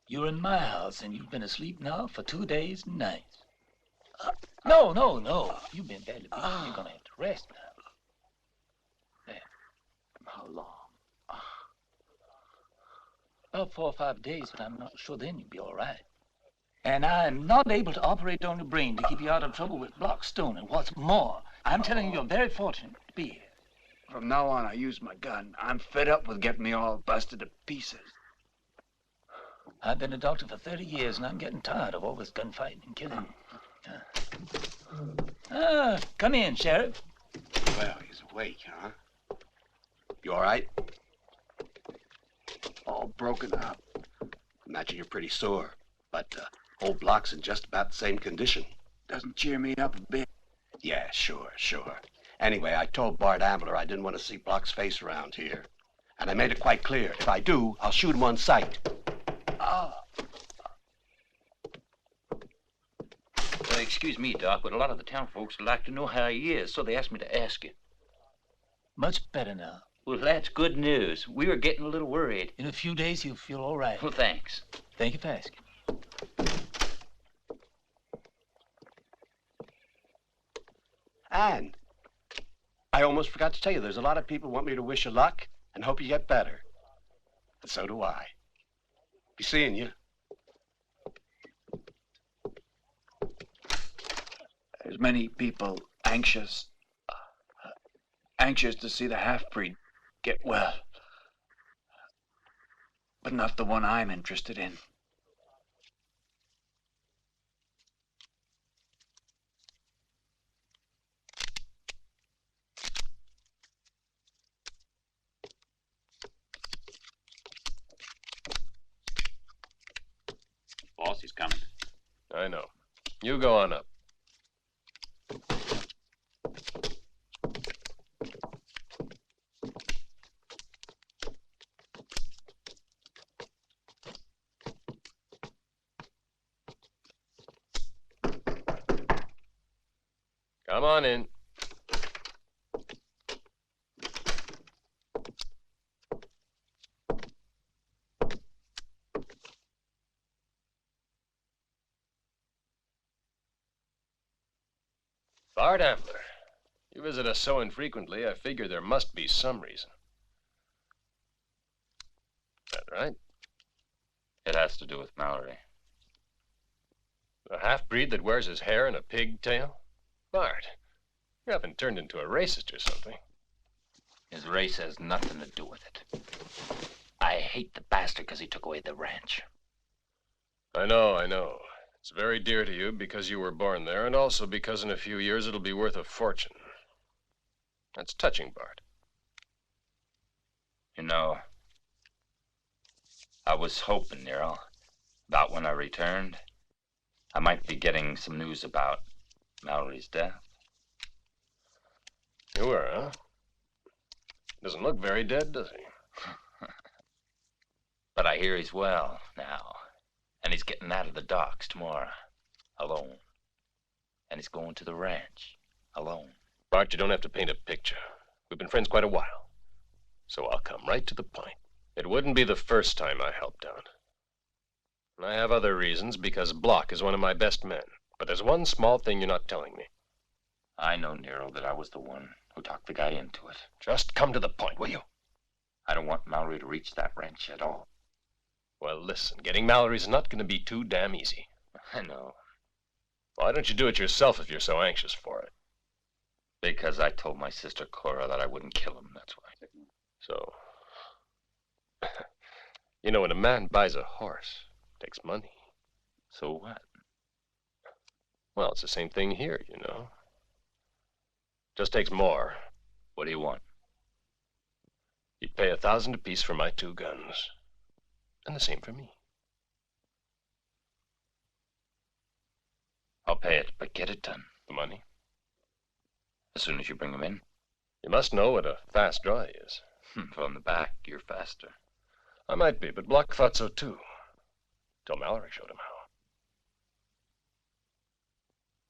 You're in my house, and you've been asleep now for 2 days and nights. No. You've been badly beaten. You're gonna have to rest now. There.
How long?
About 4 or 5 days, but I'm not sure then you'll be all right. And I'm not able to operate on your brain to keep you out of trouble with Blockstone. And what's more, I'm telling you, you're very fortunate to be here.
From now on, I use my gun. I'm fed up with getting me all busted to pieces.
I've been a doctor for 30 years, and I'm getting tired of all this gunfighting and killing. Come in, Sheriff.
Well, he's awake, huh? You all right?
All broken up.
Imagine you're pretty sore, but old Block's in just about the same condition.
Doesn't cheer me up a bit.
Yeah, sure. Anyway, I told Bart Ambler I didn't want to see Block's face around here. And I made it quite clear. If I do, I'll shoot him on sight.
Excuse me, Doc, but a lot of the town folks would like to know how he is, so they asked me to ask you.
Much better now.
Well, that's good news. We were getting a little worried.
In a few days, you'll feel all right.
Well, thanks.
Thank you for asking.
And I almost forgot to tell you, there's a lot of people who want me to wish you luck and hope you get better. And so do I. Be seeing you.
There's many people anxious to see the half-breed get well. But not the one I'm interested in.
Boss, he's coming.
I know. You go on up. Come on in. Bart Ambler, you visit us so infrequently, I figure there must be some reason. That right?
It has to do with Mallory.
A half-breed that wears his hair in a pigtail? Bart, you haven't turned into a racist or something.
His race has nothing to do with it. I hate the bastard because he took away the ranch.
I know. It's very dear to you because you were born there, and also because in a few years it'll be worth a fortune. That's touching, Bart.
You know, I was hoping, Nero, about when I returned, I might be getting some news about Mallory's death.
You were, huh? Doesn't look very dead, does he?
But I hear he's well now. And he's getting out of the docks tomorrow, alone. And he's going to the ranch, alone.
Bart, you don't have to paint a picture. We've been friends quite a while. So I'll come right to the point. It wouldn't be the first time I helped out. And I have other reasons, because Block is one of my best men. But there's one small thing you're not telling me.
I know, Nero, that I was the one who talked the guy into it.
Just come to the point, will you?
I don't want Mallory to reach that ranch at all.
Well, listen, getting Mallory's not going to be too damn easy.
I know.
Why don't you do it yourself if you're so anxious for it?
Because I told my sister Corrà that I wouldn't kill him, that's why.
So, you know, when a man buys a horse, it takes money.
So what?
Well, it's the same thing here, you know. Just takes more.
What do you want?
You'd pay $1,000 apiece for my 2 guns. And the same for me.
I'll pay it, but get it done.
The money?
As soon as you bring him in.
You must know what a fast draw he is.
From the back, you're faster.
I might be, but Block thought so too. Till Mallory showed him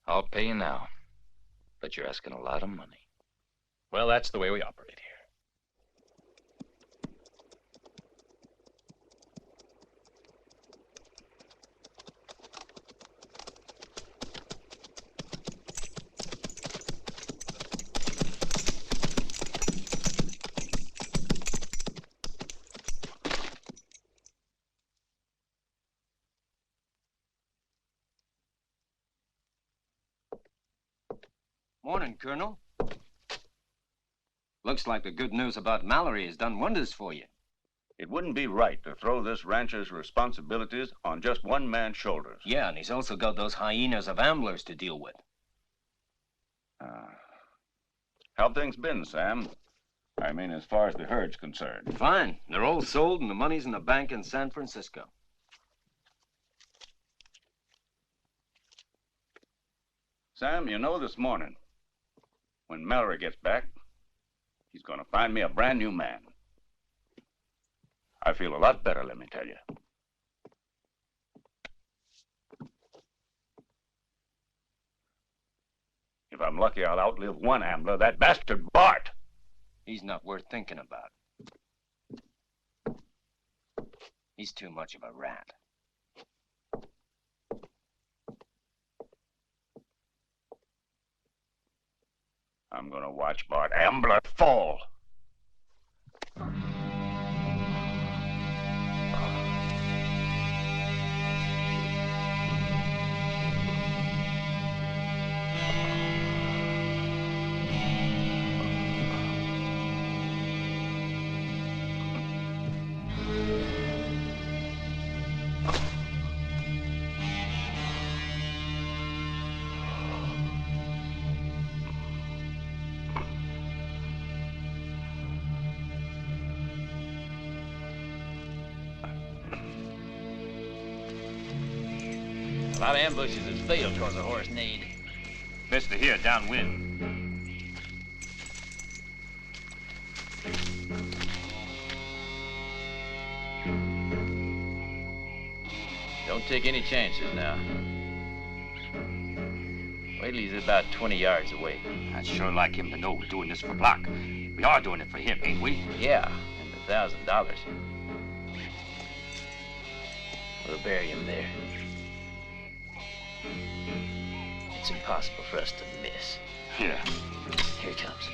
how.
I'll pay you now. But you're asking a lot of money.
Well, that's the way we operate here.
Morning, Colonel. Looks like the good news about Mallory has done wonders for you.
It wouldn't be right to throw this rancher's responsibilities on just one man's shoulders.
Yeah, and he's also got those hyenas of Amblers to deal with.
How've things been, Sam? I mean, as far as the herd's concerned.
Fine. They're all sold and the money's in the bank in San Francisco.
Sam, you know, this morning, when Mallory gets back, he's gonna find me a brand new man. I feel a lot better, let me tell you. If I'm lucky, I'll outlive one Ambler, that bastard Bart.
He's not worth thinking about. He's too much of a rat.
I'm gonna watch Bart Ambler fall.
A lot of ambushes have failed because of horse need.
Best to hear downwind.
Don't take any chances now. Wait till he's about 20 yards away.
I'd sure like him to know we're doing this for Block. We are doing it for him, ain't we?
Yeah, and the $1,000. We'll bury him there. It's impossible for us to miss.
Yeah.
Here he comes.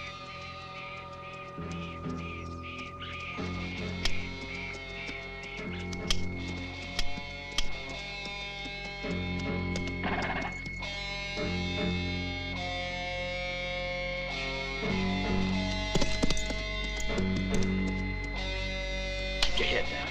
Keep your head down.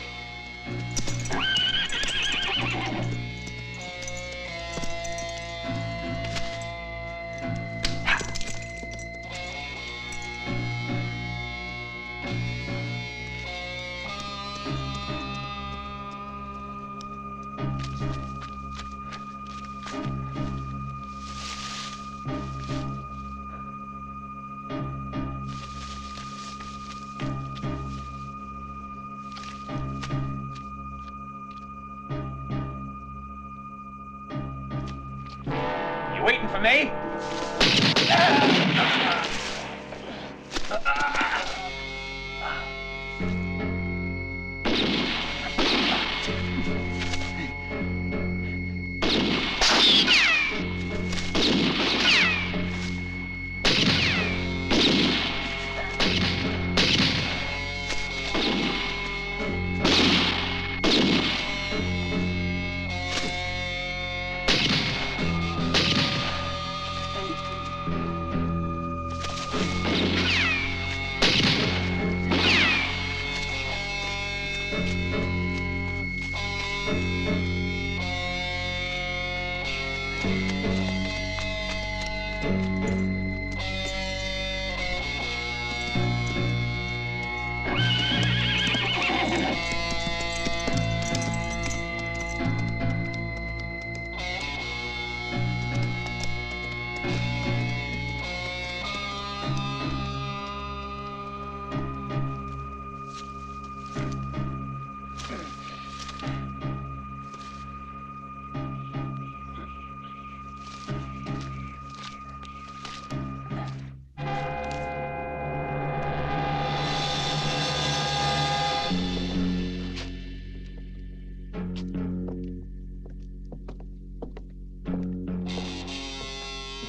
Waiting for me?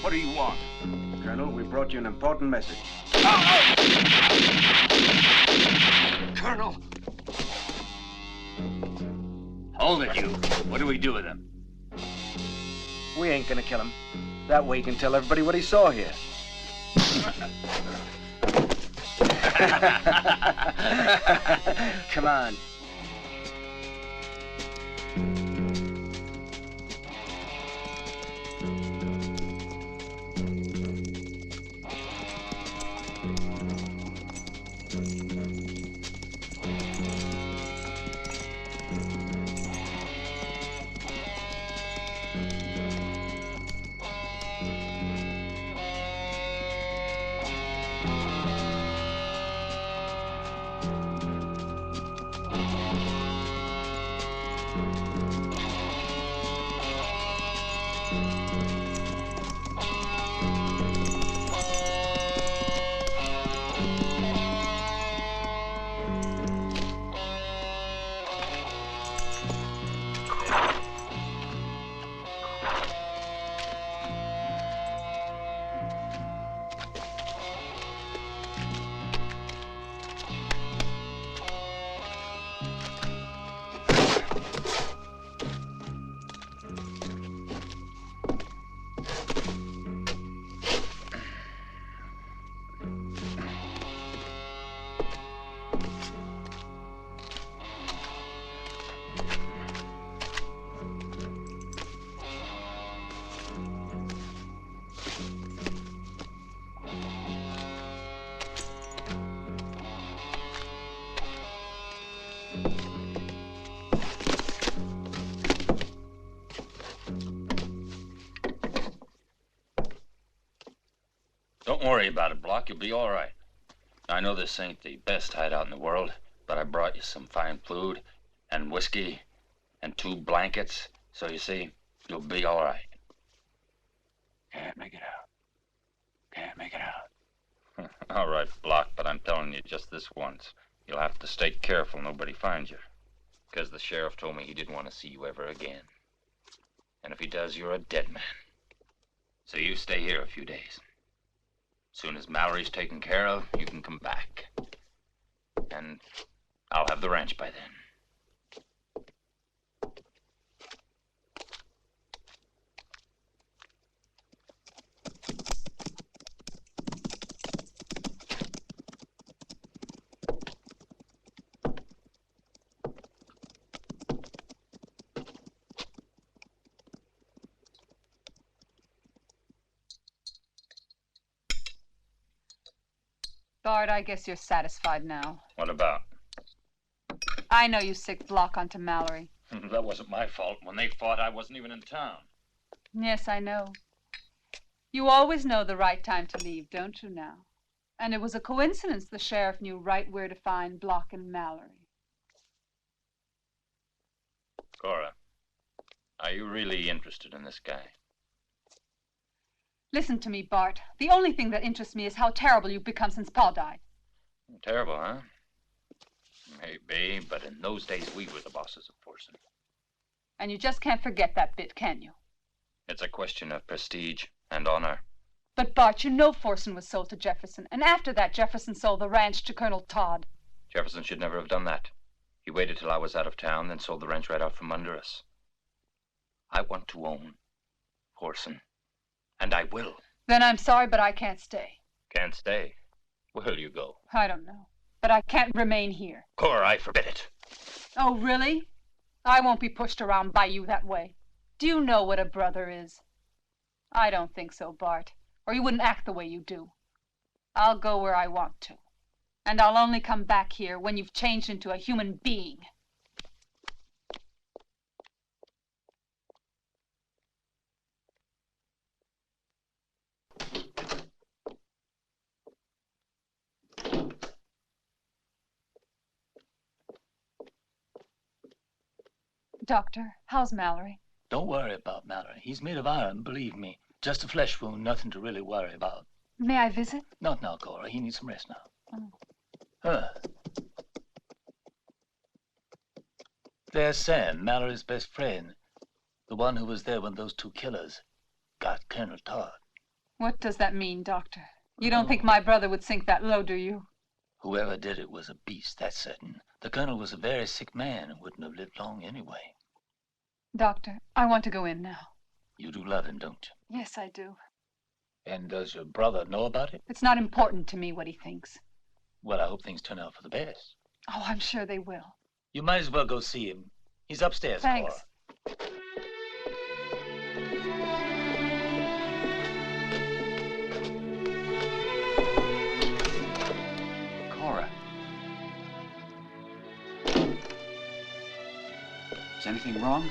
What do you want?
Colonel, we brought you an important message.
Colonel!
Hold it, you. What do we do with him?
We ain't gonna kill him. That way he can tell everybody what he saw here.
Come on.
Don't worry about it, Block. You'll be all right. I know this ain't the best hideout in the world, but I brought you some fine food and whiskey and 2 blankets, so you see, you'll be all right.
Can't make it out. Can't make it out.
All right, Block, but I'm telling you just this once. You'll have to stay careful nobody finds you, because the sheriff told me he didn't want to see you ever again. And if he does, you're a dead man. So you stay here a few days. As soon as Mallory's taken care of, you can come back. And I'll have the ranch by then.
Bart, I guess you're satisfied now.
What about?
I know you sicked Block onto Mallory.
That wasn't my fault. When they fought, I wasn't even in town.
Yes, I know. You always know the right time to leave, don't you now? And it was a coincidence the sheriff knew right where to find Block and Mallory.
Corrà, are you really interested in this guy?
Listen to me, Bart. The only thing that interests me is how terrible you've become since Pa died.
Terrible, huh? Maybe, but in those days we were the bosses of Forson.
And you just can't forget that bit, can you?
It's a question of prestige and honor.
But, Bart, you know Forson was sold to Jefferson, and after that Jefferson sold the ranch to Colonel Todd.
Jefferson should never have done that. He waited till I was out of town, then sold the ranch right out from under us. I want to own Forson. And I will.
Then I'm sorry, but I can't stay.
Can't stay? Where'll you go?
I don't know. But I can't remain here.
Corrà, I forbid it.
Oh, really? I won't be pushed around by you that way. Do you know what a brother is? I don't think so, Bart. Or you wouldn't act the way you do. I'll go where I want to. And I'll only come back here when you've changed into a human being. Doctor, how's Mallory?
Don't worry about Mallory. He's made of iron, believe me. Just a flesh wound, nothing to really worry about.
May I visit?
Not now, Corrà. He needs some rest now.
Oh.
There's Sam, Mallory's best friend. The one who was there when those 2 killers got Colonel Todd.
What does that mean, Doctor? You don't think my brother would sink that low, do you?
Whoever did it was a beast, that's certain. The Colonel was a very sick man and wouldn't have lived long anyway.
Doctor, I want to go in now.
You do love him, don't you?
Yes, I do.
And does your brother know about it?
It's not important to me what he thinks.
Well, I hope things turn out for the best.
Oh, I'm sure they will.
You might as well go see him. He's upstairs,
Thanks.
Cora. Is anything wrong?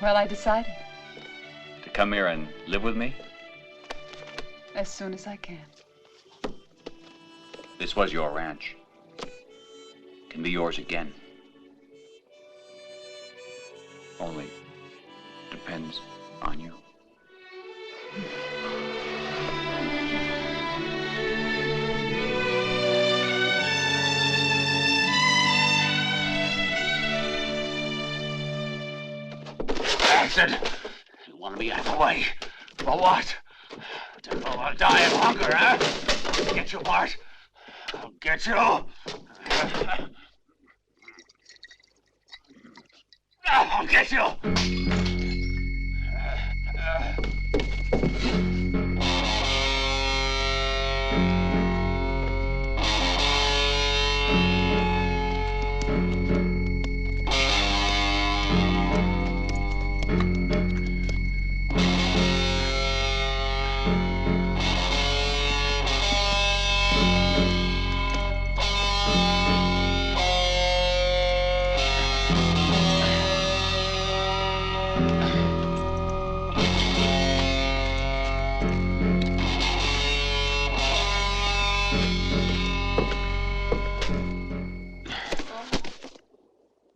Well, I decided.
To come here and live with me?
As soon as I can.
This was your ranch. Can be yours again. Only depends on you.
Bastard! You wanted me out of the way. For what? I'll die of hunger, huh? I'll get you, Bart. I'll get you. I'll get you.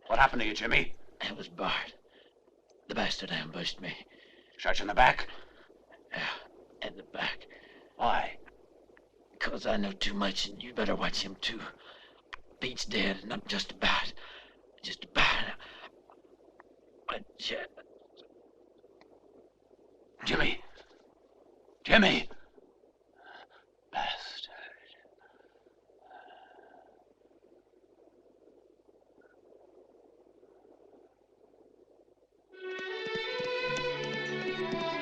What happened to you, Jimmy?
It was Bart. The bastard ambushed me.
Shot you in the back?
Yeah, in the back.
Why?
Because I know too much, and you better watch him too. Pete's dead, and I'm just about.
Jimmy. Jimmy. Bastard.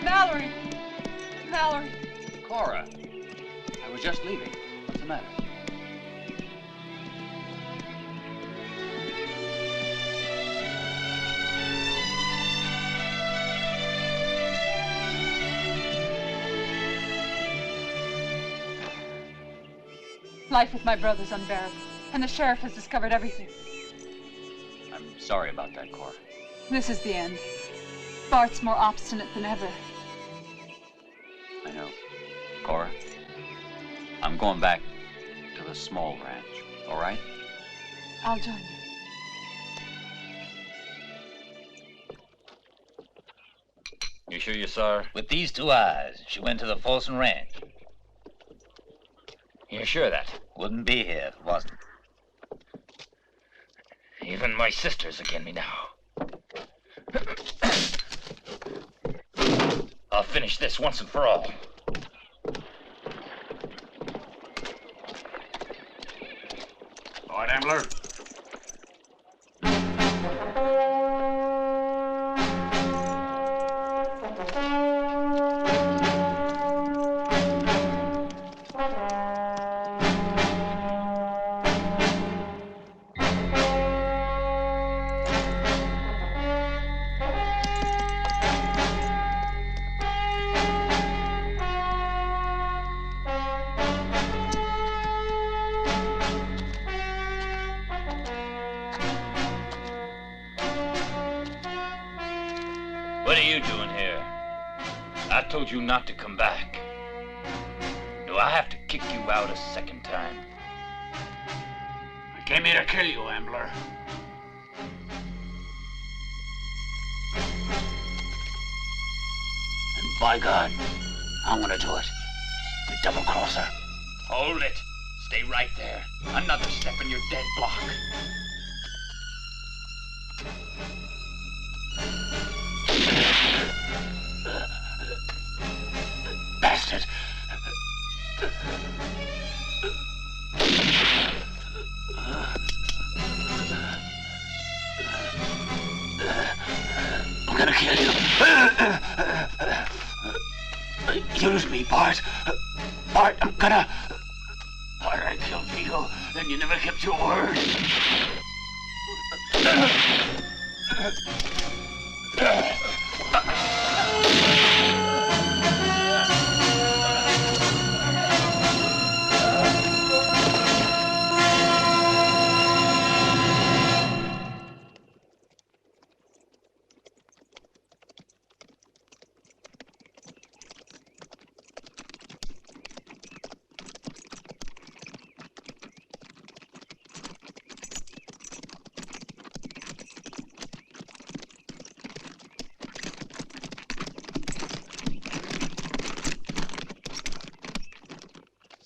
Mallory! Mallory!
Cora, I was just leaving. What's the matter?
Life with my brother's unbearable, and the sheriff has discovered everything.
I'm sorry about that, Cora.
This is the end. Bart's more obstinate than ever.
I know. Cora, I'm going back to the small ranch, all right?
I'll join you.
You sure you saw her? With these two eyes, she went to the Folsom Ranch. You're sure of that? Wouldn't be here if it wasn't. Even my sister's against me now. I'll finish this once and for all.
Bart Ambler.
What are you doing here? I told you not to come back. Do I have to kick you out a second time?
I came here to kill you, Ambler. And by God, I'm gonna do it. You double-crosser.
Hold it. Stay right there. Another step and you're dead block.
Bastard. I'm gonna kill you. Excuse me, Bart. Bart, I'm gonna... Bart, I killed Vigo, and you never kept your word.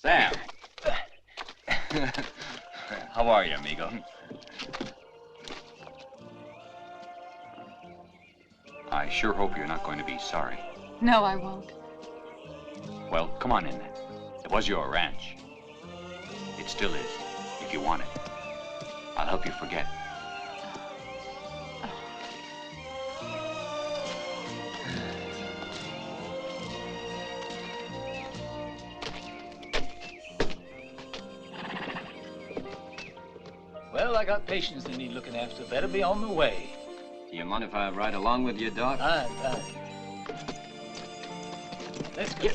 Sam. How are you, amigo?
I sure hope you're not going to be sorry.
No, I won't.
Well, come on in then. It was your ranch. It still is, if you want it. I'll help you forget.
Well, I got patients that need looking after. Better be on the way.
Do you mind if I ride along with you, Doc?
Fine. Let's go.